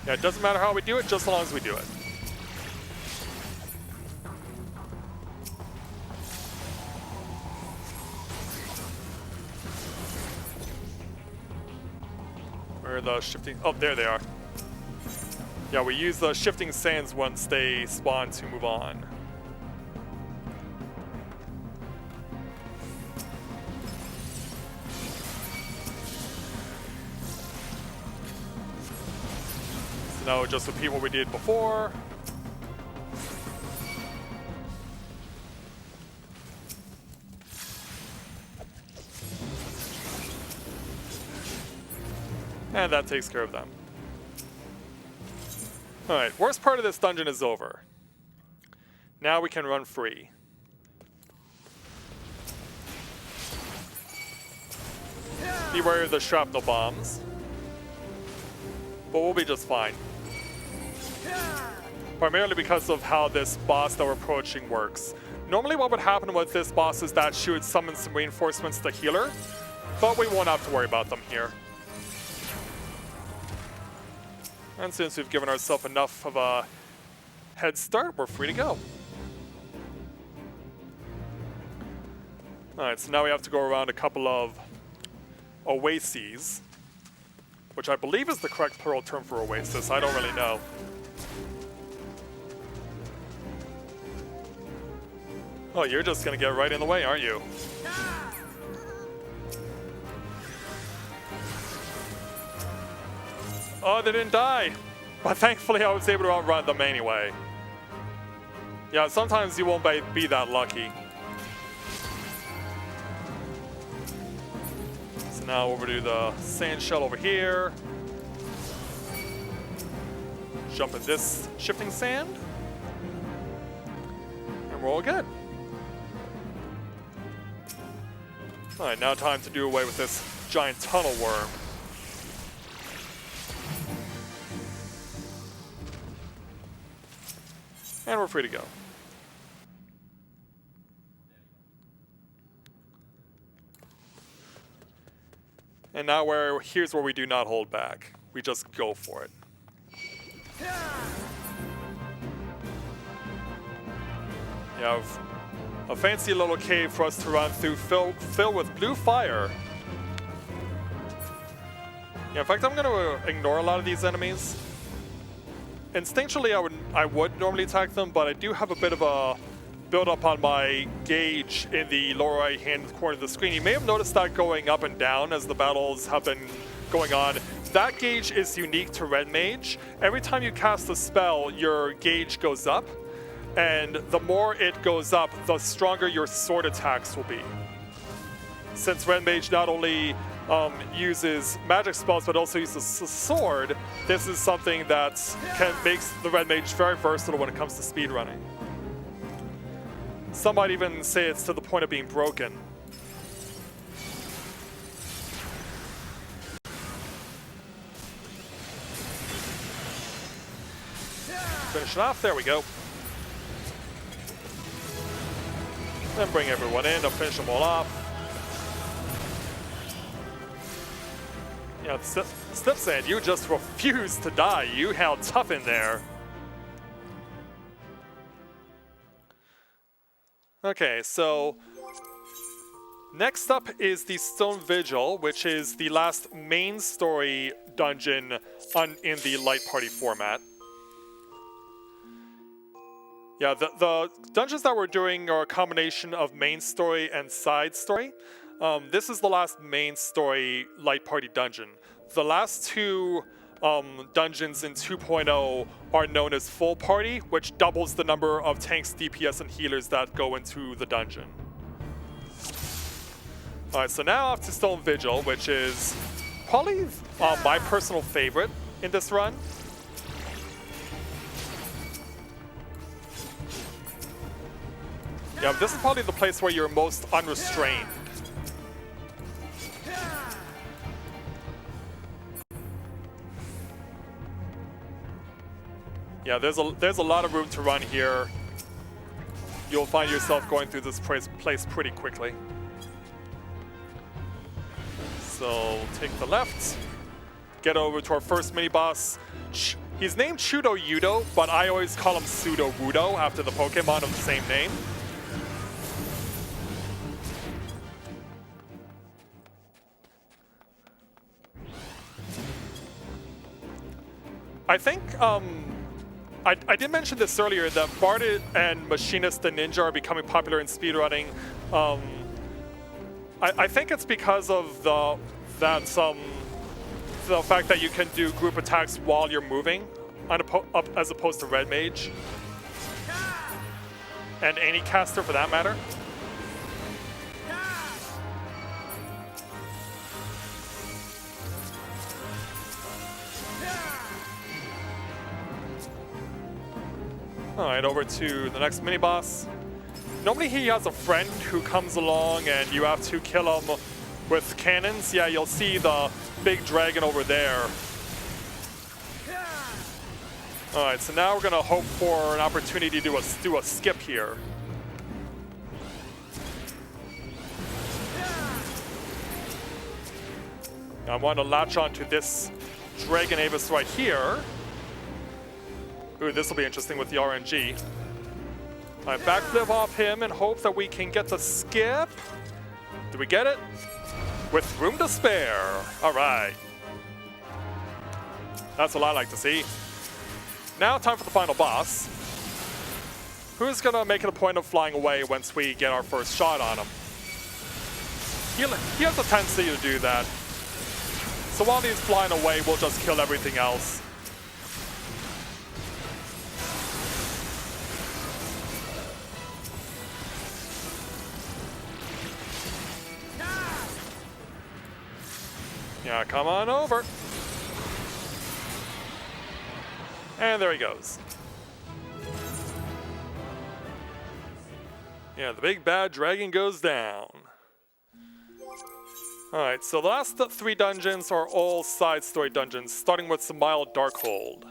Yeah, it doesn't matter how we do it, just as long as we do it. Where are the shifting? Oh, there they are. Yeah, we use the shifting sands once they spawn to move on. So now we'll just repeat what we did before. And that takes care of them. Alright, worst part of this dungeon is over. Now we can run free. Be wary of the shrapnel bombs. But we'll be just fine. Primarily because of how this boss that we're approaching works. Normally what would happen with this boss is that she would summon some reinforcements to heal her, but we won't have to worry about them here. And since we've given ourselves enough of a head start, we're free to go. Alright, so now we have to go around a couple of oases, which I believe is the correct plural term for oasis. I don't really know. Oh, you're just gonna get right in the way, aren't you? Oh, they didn't die. But thankfully I was able to outrun them anyway. Yeah, sometimes you won't be that lucky. So now over to the sand shell over here. Jump in this shifting sand. And we're all good. Alright, now time to do away with this giant tunnel worm. And we're free to go. And now here's where we do not hold back. We just go for it. You have a fancy little cave for us to run through, filled with blue fire. Yeah, in fact, I'm going to ignore a lot of these enemies. Instinctually, I would normally attack them, but I do have a bit of a build up on my gauge in the lower right hand corner of the screen. You may have noticed that going up and down as the battles have been going on. That gauge is unique to Red Mage. Every time you cast a spell, your gauge goes up, and the more it goes up, the stronger your sword attacks will be. Since Red Mage not only uses magic spells but also uses a sword, this is something that makes the Red Mage very versatile when it comes to speedrunning. Some might even say it's to the point of being broken. Finish it off, there we go. Then bring everyone in to finish them all off. Yeah, Stepsand, you just refused to die. You held tough in there. Okay, so next up is the Stone Vigil, which is the last main story dungeon in the Light Party format. Yeah, the dungeons that we're doing are a combination of main story and side story. This is the last main story Light Party dungeon. The last two dungeons in 2.0 are known as Full Party, which doubles the number of tanks, DPS, and healers that go into the dungeon. Alright, so now off to Stone Vigil, which is probably my personal favorite in this run. Yeah, this is probably the place where you're most unrestrained. Yeah, there's a lot of room to run here. You'll find yourself going through this place pretty quickly. So take the left, get over to our first mini boss. He's named Chudo Yudo, but I always call him Pseudo Wudo after the Pokemon of the same name. I think, I did mention this earlier, that Bard and Machinist the Ninja are becoming popular in speedrunning. I think it's because of the fact that you can do group attacks while you're moving, as opposed to Red Mage. And any caster for that matter. Alright, over to the next mini-boss. Normally he has a friend who comes along and you have to kill him with cannons. Yeah, you'll see the big dragon over there. Alright, so now we're gonna hope for an opportunity to do a skip here. I want to latch onto this Dragon Avis right here. Ooh, this will be interesting with the RNG. I backflip off him and hope that we can get the skip. Do we get it? With room to spare. All right. That's what I like to see. Now time for the final boss. Who's gonna make it a point of flying away once we get our first shot on him? He has a tendency to do that. So while he's flying away, we'll just kill everything else. Yeah, come on over. And there he goes. Yeah, the big bad dragon goes down. Alright, so the last 3 dungeons are all side story dungeons, starting with some mild Darkhold.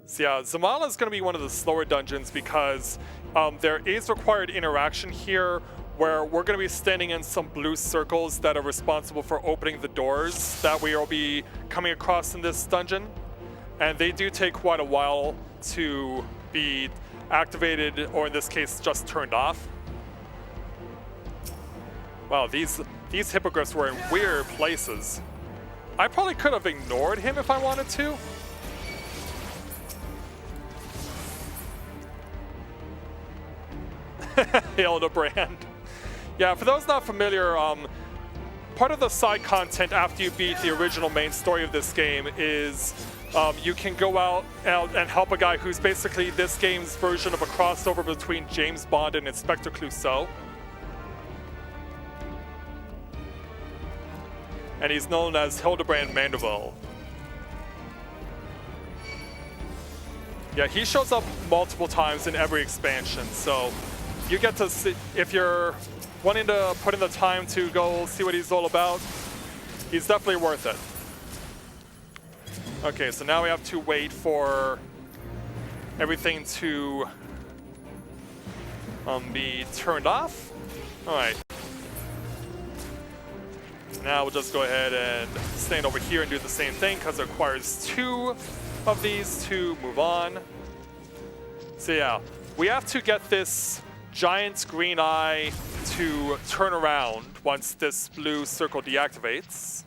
So yeah, Samana is going to be one of the slower dungeons because there is required interaction here where we're going to be standing in some blue circles that are responsible for opening the doors that we will be coming across in this dungeon. And they do take quite a while to be activated, or in this case, just turned off. Wow, these hippogriffs were in weird places. I probably could have ignored him if I wanted to. Hildebrand. Yeah, for those not familiar, part of the side content after you beat the original main story of this game is you can go out and help a guy who's basically this game's version of a crossover between James Bond and Inspector Clouseau. And he's known as Hildebrand Mandeville. Yeah, he shows up multiple times in every expansion, so you get to see, if you're wanting to put in the time to go see what he's all about, he's definitely worth it. Okay, so now we have to wait for everything to be turned off. All right. Now we'll just go ahead and stand over here and do the same thing because it requires 2 of these to move on. So yeah, we have to get this giant green eye to turn around once this blue circle deactivates.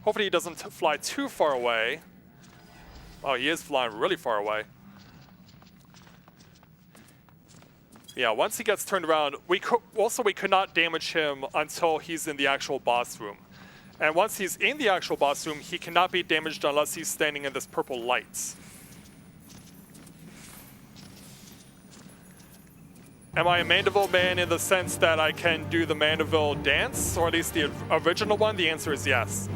Hopefully he doesn't fly too far away. Oh, he is flying really far away. Yeah, once he gets turned around, we could not damage him until he's in the actual boss room. And once he's in the actual boss room, he cannot be damaged unless he's standing in this purple light. Am I a Mandeville man in the sense that I can do the Mandeville dance, or at least the original one? The answer is yes.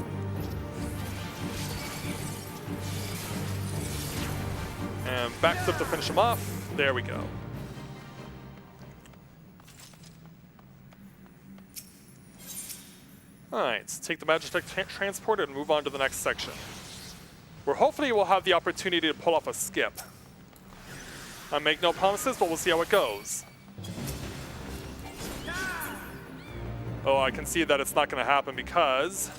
And backflip to finish him off. There we go. Alright, take the Magitech transporter and move on to the next section, where hopefully we'll have the opportunity to pull off a skip. I make no promises, but we'll see how it goes. Oh, I can see that it's not going to happen because...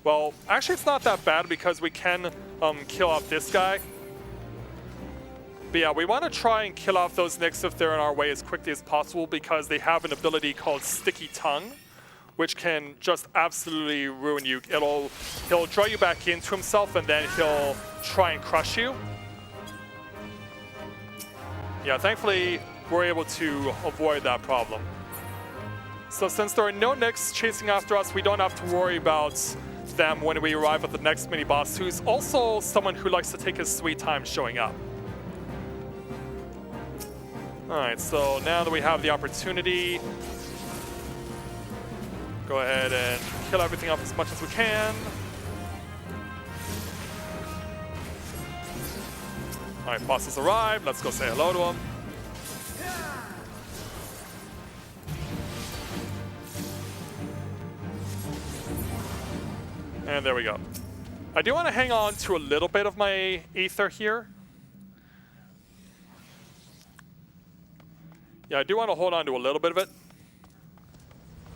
Well, actually it's not that bad because we can kill off this guy. But yeah, we want to try and kill off those Nyx if they're in our way as quickly as possible because they have an ability called Sticky Tongue, which can just absolutely ruin you. He'll draw you back into himself and then he'll try and crush you. Yeah, thankfully we're able to avoid that problem. So since there are no Nyx chasing after us, we don't have to worry about them when we arrive at the next mini-boss, who's also someone who likes to take his sweet time showing up. Alright, so now that we have the opportunity, Go ahead and kill everything up as much as we can. Alright, boss has arrived. Let's go say hello to him. And there we go. I do want to hang on to a little bit of my ether here. Yeah, I do want to hold on to a little bit of it.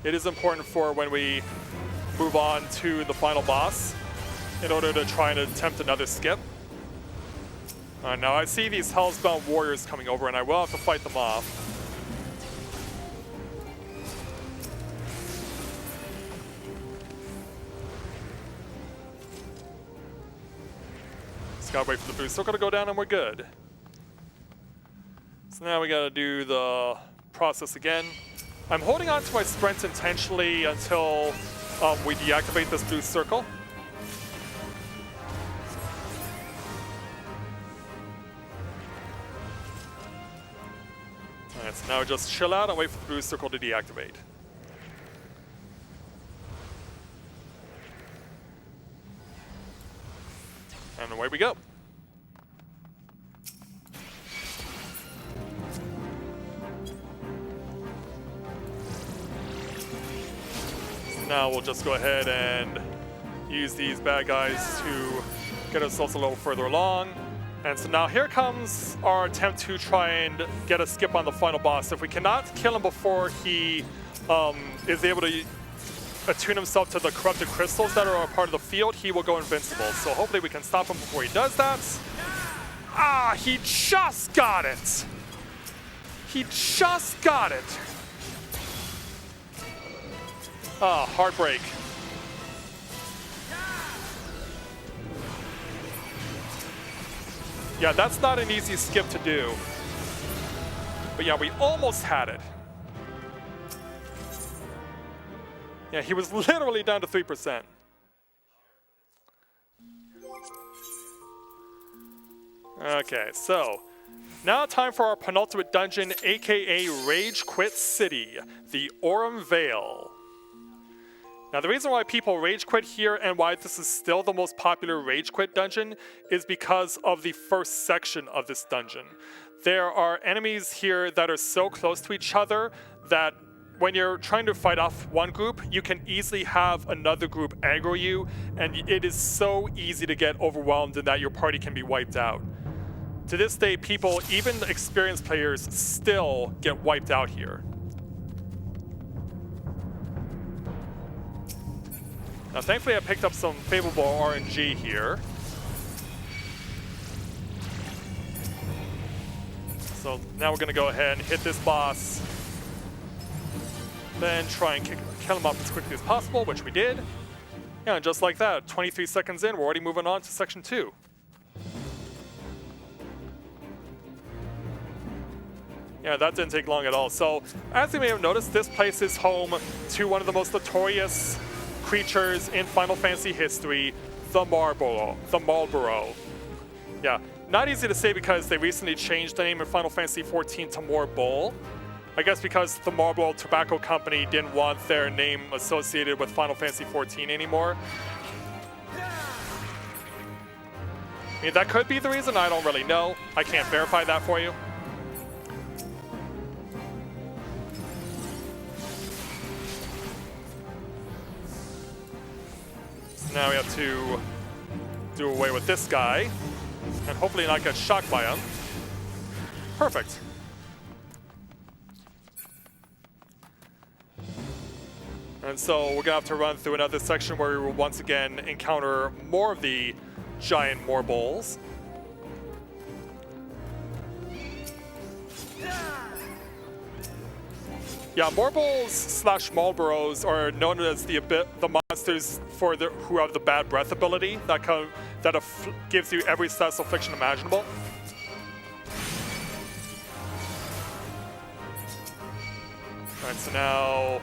It is important for when we move on to the final boss in order to try and attempt another skip. Now I see these Hellsbound warriors coming over and I will have to fight them off. Just gotta wait for the blue circle to go down and we're good. So now we gotta do the process again. I'm holding on to my sprint intentionally until we deactivate this blue circle. Alright, so now just chill out and wait for the blue circle to deactivate. And away we go. Now we'll just go ahead and use these bad guys to get ourselves a little further along. And so now here comes our attempt to try and get a skip on the final boss. If we cannot kill him before he is able to attune himself to the corrupted crystals that are a part of the field, he will go invincible. So hopefully we can stop him before he does that. Ah, he just got it! He just got it! Ah, heartbreak. Yeah, that's not an easy skip to do. But yeah, we almost had it. Yeah, he was literally down to 3%. Okay, so now time for our penultimate dungeon, aka Ragequit City, the Orem Vale. Now, the reason why people rage quit here and why this is still the most popular rage quit dungeon is because of the first section of this dungeon. There are enemies here that are so close to each other that when you're trying to fight off one group, you can easily have another group aggro you, and it is so easy to get overwhelmed and that your party can be wiped out. To this day, people, even experienced players, still get wiped out here. Now, thankfully, I picked up some favorable RNG here. So now we're going to go ahead and hit this boss. Then try and kill him up as quickly as possible, which we did. Yeah, and just like that, 23 seconds in, we're already moving on to Section 2. Yeah, that didn't take long at all. So, as you may have noticed, this place is home to one of the most notorious creatures in Final Fantasy history, the Marlboro. Yeah, not easy to say because they recently changed the name in Final Fantasy XIV to Marlboro. I guess because the Marlboro Tobacco Company didn't want their name associated with Final Fantasy XIV anymore. I mean, that could be the reason, I don't really know. I can't verify that for you. Now we have to do away with this guy and hopefully not get shocked by him. Perfect. And so we're gonna have to run through another section where we will once again encounter more of the giant Morbolls. Yeah, Morbolls slash Marlboros are known as the monsters who have the bad breath ability that gives you every status affliction imaginable. Alright, so now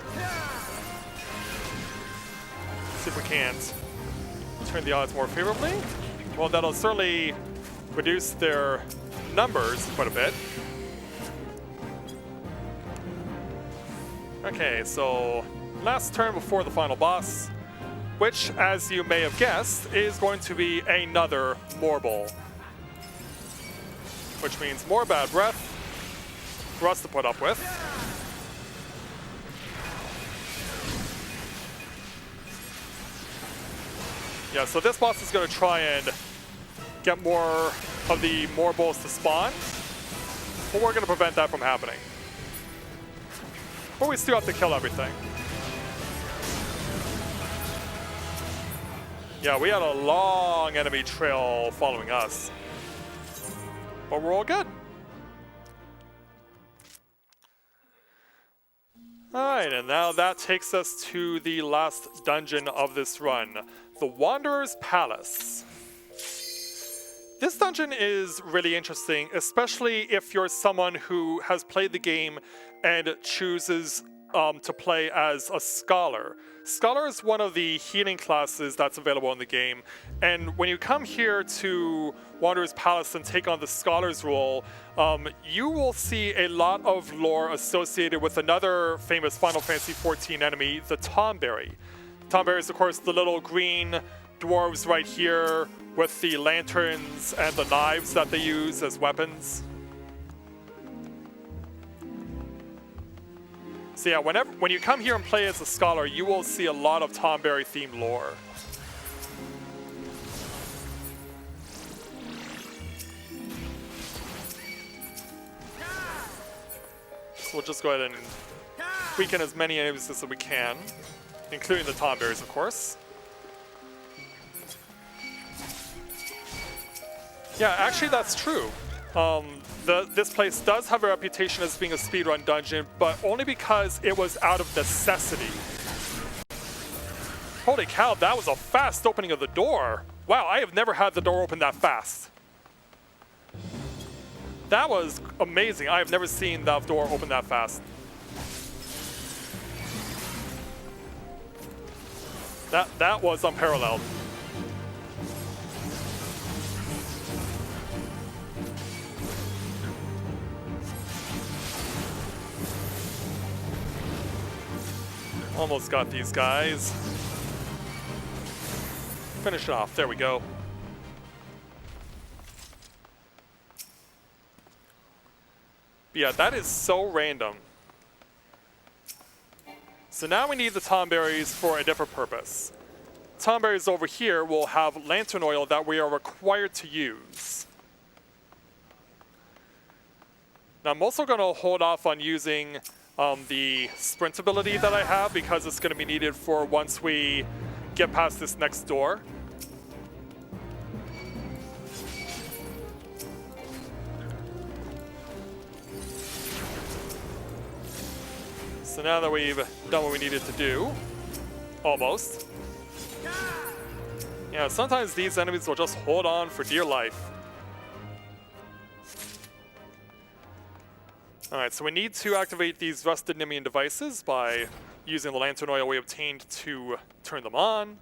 let's see if we can't turn the odds more favorably. Well, that'll certainly reduce their numbers quite a bit. Okay, so last turn before the final boss, which, as you may have guessed, is going to be another Morble. Which means more bad breath for us to put up with. Yeah, so this boss is going to try and get more of the Morbles to spawn, but we're going to prevent that from happening. But we still have to kill everything. Yeah, we had a long enemy trail following us, but we're all good. Alright, and now that takes us to the last dungeon of this run, the Wanderer's Palace. This dungeon is really interesting, especially if you're someone who has played the game and chooses to play as a Scholar. Scholar is one of the healing classes that's available in the game, and when you come here to Wanderer's Palace and take on the Scholar's role, you will see a lot of lore associated with another famous Final Fantasy XIV enemy, the Tomberry. Tomberry is, of course, the little green dwarves right here with the lanterns and the knives that they use as weapons. So yeah, when you come here and play as a Scholar, you will see a lot of Tomberry themed lore. So we'll just go ahead and weaken as many enemies as we can, including the Tomberries, of course. Yeah, actually that's true. This place does have a reputation as being a speedrun dungeon, but only because it was out of necessity. Holy cow, that was a fast opening of the door. Wow, I have never had the door open that fast. That was amazing. I have never seen that door open that fast. That was unparalleled. Almost got these guys. Finish it off. There we go. But yeah, that is so random. So now we need the Tomberries for a different purpose. Tomberries over here will have lantern oil that we are required to use. Now I'm also going to hold off on using the sprint ability that I have because it's going to be needed for once we get past this next door. So now that we've done what we needed to do, almost. Yeah, sometimes these enemies will just hold on for dear life. Alright, so we need to activate these rusted Nimian devices by using the lantern oil we obtained to turn them on.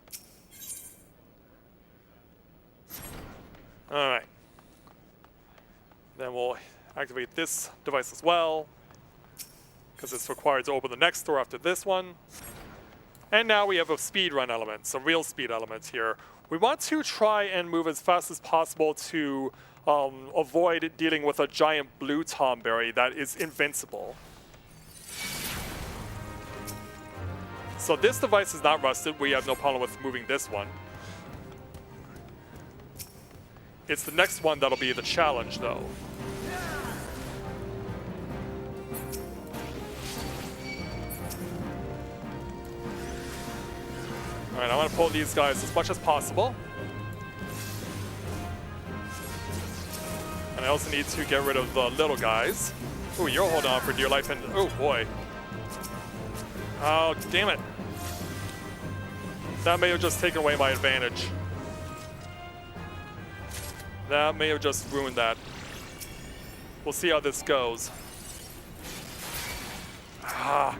Alright. Then we'll activate this device as well, because it's required to open the next door after this one. And now we have a speed run element, some real speed elements here. We want to try and move as fast as possible to avoid dealing with a giant blue Tomberry that is invincible. So this device is not rusted. We have no problem with moving this one. It's the next one that'll be the challenge, though. Alright, I want to pull these guys as much as possible. And I also need to get rid of the little guys. Ooh, you're holding on for dear life, and oh boy. Oh, damn it. That may have just taken away my advantage. That may have just ruined that. We'll see how this goes. Ah.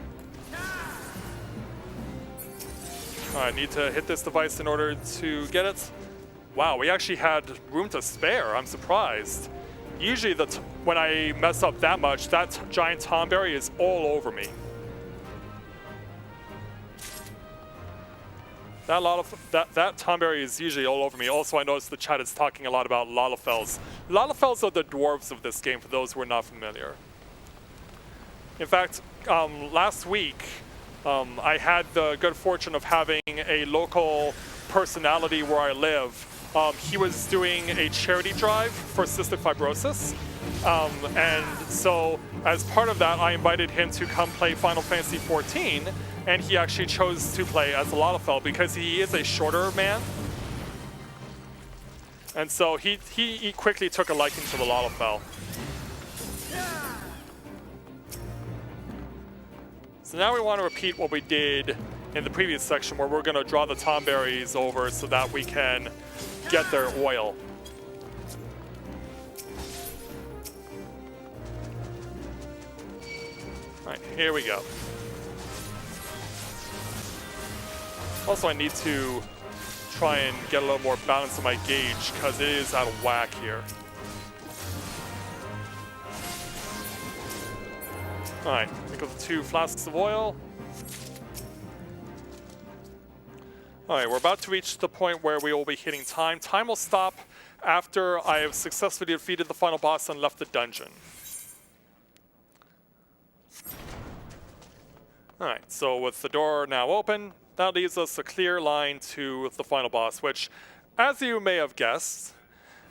Alright, need to hit this device in order to get it. Wow, we actually had room to spare. I'm surprised. Usually when I mess up that much, that giant Tomberry is all over me. That Tomberry is usually all over me. Also, I noticed the chat is talking a lot about Lalafels. Lalafels are the dwarves of this game, for those who are not familiar. In fact, last week, I had the good fortune of having a local personality where I live. He was doing a charity drive for cystic fibrosis. And so, as part of that, I invited him to come play Final Fantasy XIV. And he actually chose to play as a Lalafell because he is a shorter man. And so he quickly took a liking to the Lalafell. So now we want to repeat what we did in the previous section where we're going to draw the Tomberries over so that we can get their oil. All right, here we go. Also, I need to try and get a little more balance in my gauge because it is out of whack here. Alright, pick up the 2 flasks of oil. Alright, we're about to reach the point where we will be hitting time. Time will stop after I have successfully defeated the final boss and left the dungeon. Alright, so with the door now open, that leaves us a clear line to the final boss, which, as you may have guessed,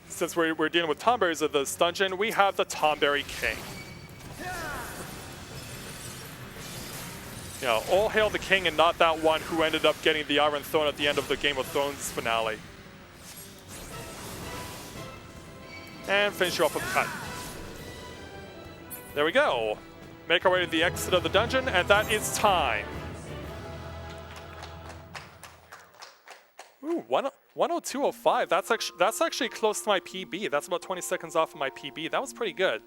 since we're dealing with Tomberries of this dungeon, we have the Tomberry King. You know, all hail the king and not that one who ended up getting the Iron Throne at the end of the Game of Thrones finale. And finish you off with a cut. There we go. Make our way to the exit of the dungeon, and that is time. Ooh, 102.05. That's actually close to my PB. That's about 20 seconds off of my PB. That was pretty good.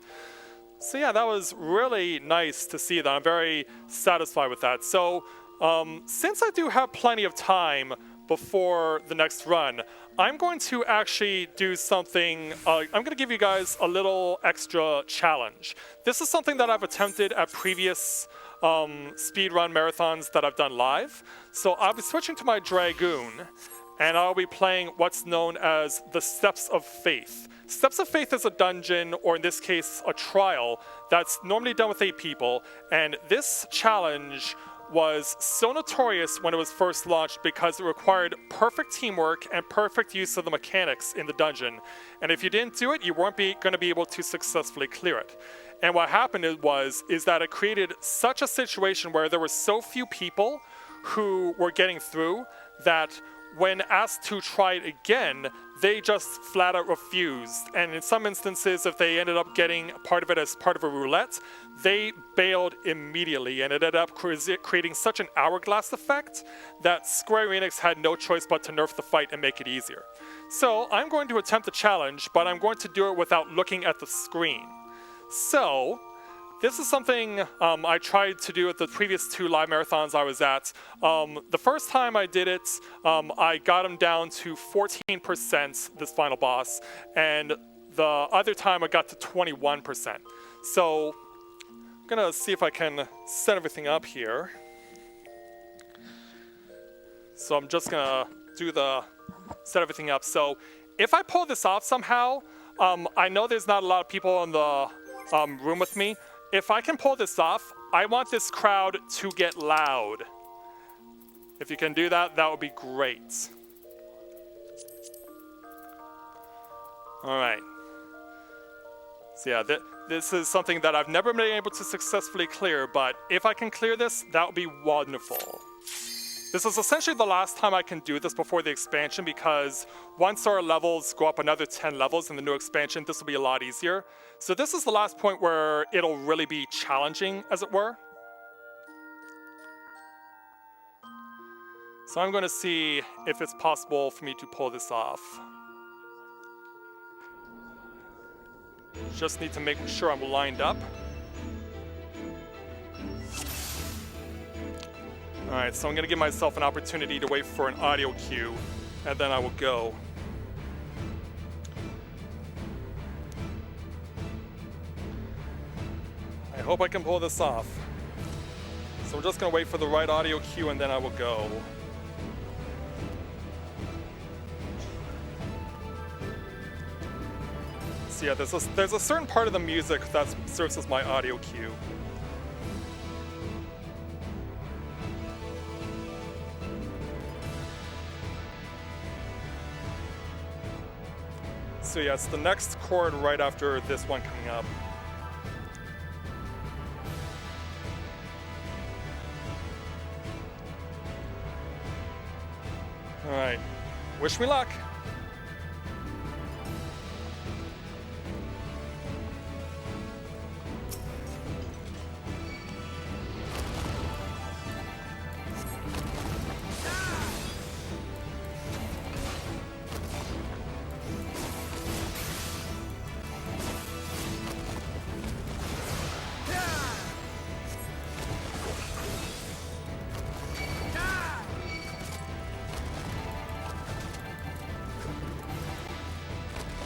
So yeah, that was really nice to see that. I'm very satisfied with that. So since I do have plenty of time before the next run, I'm going to actually do something. I'm going to give you guys a little extra challenge. This is something that I've attempted at previous speedrun marathons that I've done live. So I'll be switching to my Dragoon, and I'll be playing what's known as the Steps of Faith. Steps of Faith is a dungeon, or in this case, a trial, that's normally done with 8 people, and this challenge was so notorious when it was first launched because it required perfect teamwork and perfect use of the mechanics in the dungeon. And if you didn't do it, you weren't going to be able to successfully clear it. And what happened is that it created such a situation where there were so few people who were getting through that when asked to try it again, they just flat out refused. And in some instances, if they ended up getting part of it as part of a roulette, they bailed immediately, and it ended up creating such an hourglass effect that Square Enix had no choice but to nerf the fight and make it easier. So I'm going to attempt the challenge, but I'm going to do it without looking at the screen. So this is something I tried to do at the previous 2 live marathons I was at. The first time I did it, I got him down to 14%, this final boss, and the other time I got to 21%. So I'm gonna see if I can set everything up here. So I'm just gonna set everything up. So if I pull this off somehow, I know there's not a lot of people in the room with me. If I can pull this off, I want this crowd to get loud. If you can do that, that would be great. All right. So yeah, this is something that I've never been able to successfully clear, but if I can clear this, that would be wonderful. This is essentially the last time I can do this before the expansion, because once our levels go up another 10 levels in the new expansion, this will be a lot easier. So this is the last point where it'll really be challenging, as it were. So I'm going to see if it's possible for me to pull this off. Just need to make sure I'm lined up. Alright, so I'm going to give myself an opportunity to wait for an audio cue, and then I will go. I hope I can pull this off. So I'm just going to wait for the right audio cue, and then I will go. So yeah, there's a certain part of the music that serves as my audio cue. So yeah, it's the next chord right after this one coming up. All right, wish me luck.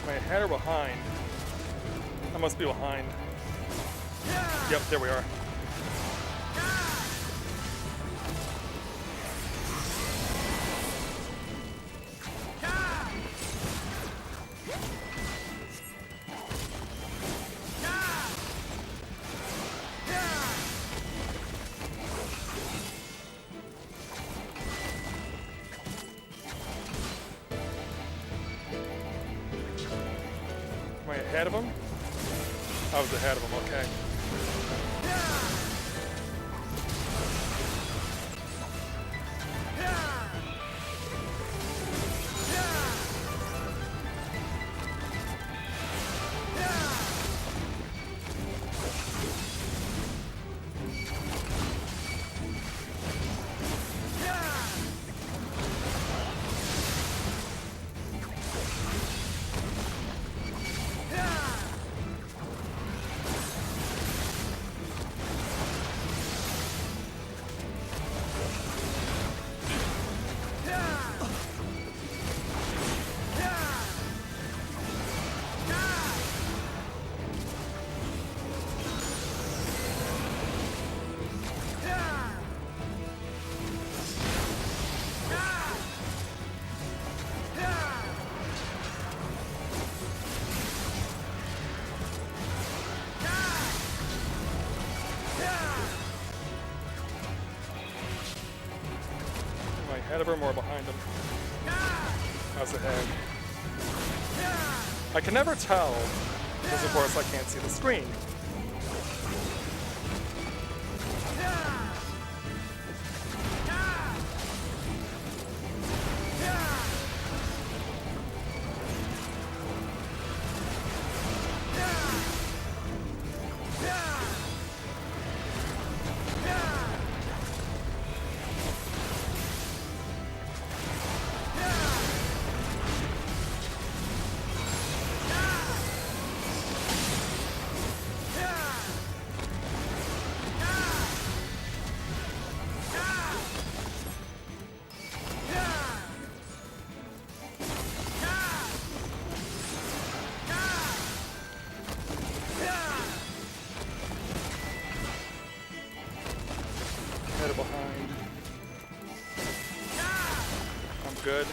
Ahead or behind? I must be behind. Yep, there we are. Ahead of him? I was ahead of him, okay. Ahead of him or behind him? I was ahead. I can never tell, because of course I can't see the screen. Behind. I'm good.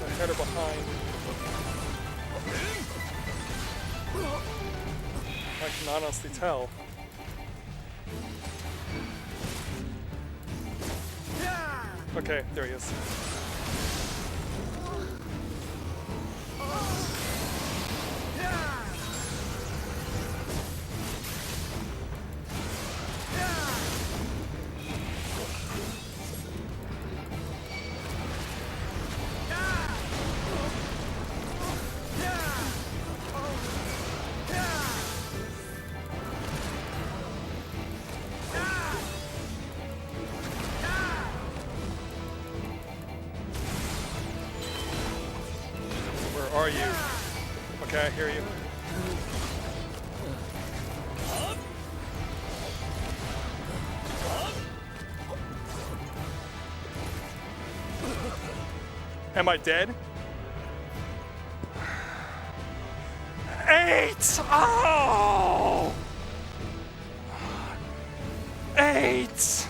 Ahead or behind? I can honestly tell. Okay, there he is. Are you? Okay, I hear you. Am I dead? 8! Oh! 8!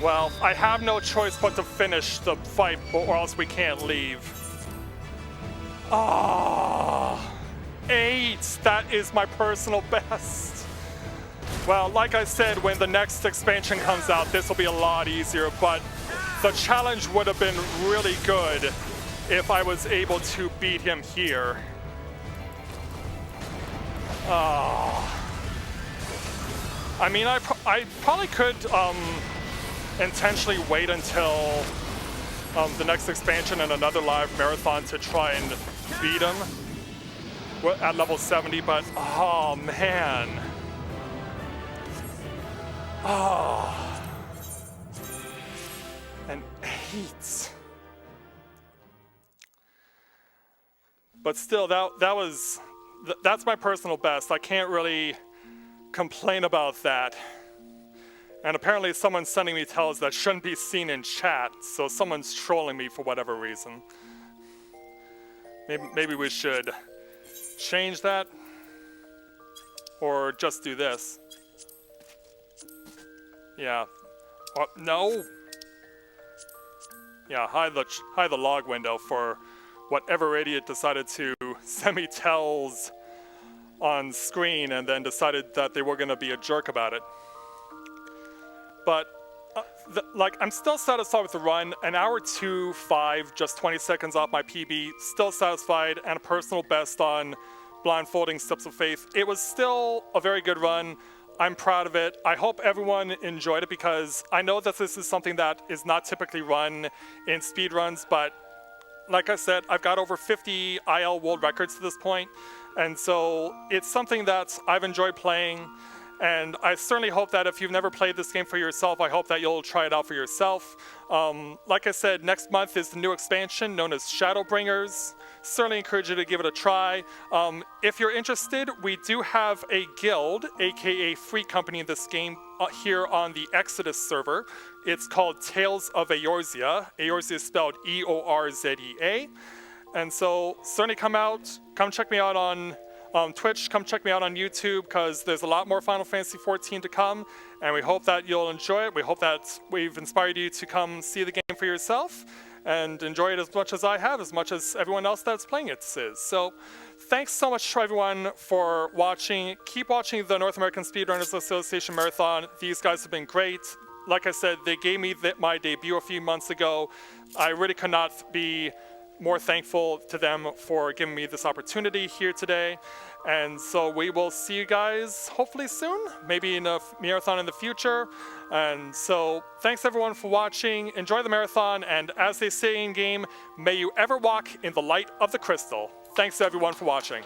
Well, I have no choice but to finish the fight, or else we can't leave. Ah, 8! That is my personal best. Well, like I said, when the next expansion comes out, this will be a lot easier, but the challenge would have been really good if I was able to beat him here. I mean, I probably could intentionally wait until the next expansion and another live marathon to try and beat him at level 70, but oh man. Oh. An 8. But still, that's my personal best. I can't really complain about that. And apparently someone's sending me tells that shouldn't be seen in chat, so someone's trolling me for whatever reason. Maybe we should change that, or just do this. Yeah. No. Yeah, hide the log window for whatever idiot decided to send me tells on screen and then decided that they were going to be a jerk about it. But, I'm still satisfied with the run. An hour 2:05, just 20 seconds off my PB. Still satisfied, and a personal best on Blindfolding Steps of Faith. It was still a very good run. I'm proud of it. I hope everyone enjoyed it, because I know that this is something that is not typically run in speedruns, but like I said, I've got over 50 IL world records to this point, and so it's something that I've enjoyed playing. And I certainly hope that if you've never played this game for yourself, I hope that you'll try it out for yourself. Like I said, next month is the new expansion known as Shadowbringers. Certainly encourage you to give it a try. If you're interested, we do have a guild, aka free company in this game, here on the Exodus server. It's called Tales of Eorzea. Eorzea is spelled E-O-R-Z-E-A. And so certainly come check me out on Twitch, come check me out on YouTube, because there's a lot more Final Fantasy XIV to come, and we hope that you'll enjoy it. We hope that we've inspired you to come see the game for yourself and enjoy it as much as I have, as much as everyone else that's playing it is. So thanks so much to everyone for watching. Keep watching the North American Speedrunners Association Marathon. These guys have been great. Like I said, they gave me my debut a few months ago. I really could not be more thankful to them for giving me this opportunity here today. And so we will see you guys hopefully soon, maybe in a marathon in the future. And so thanks everyone for watching. Enjoy the marathon, and as they say in game, may you ever walk in the light of the crystal. Thanks everyone for watching.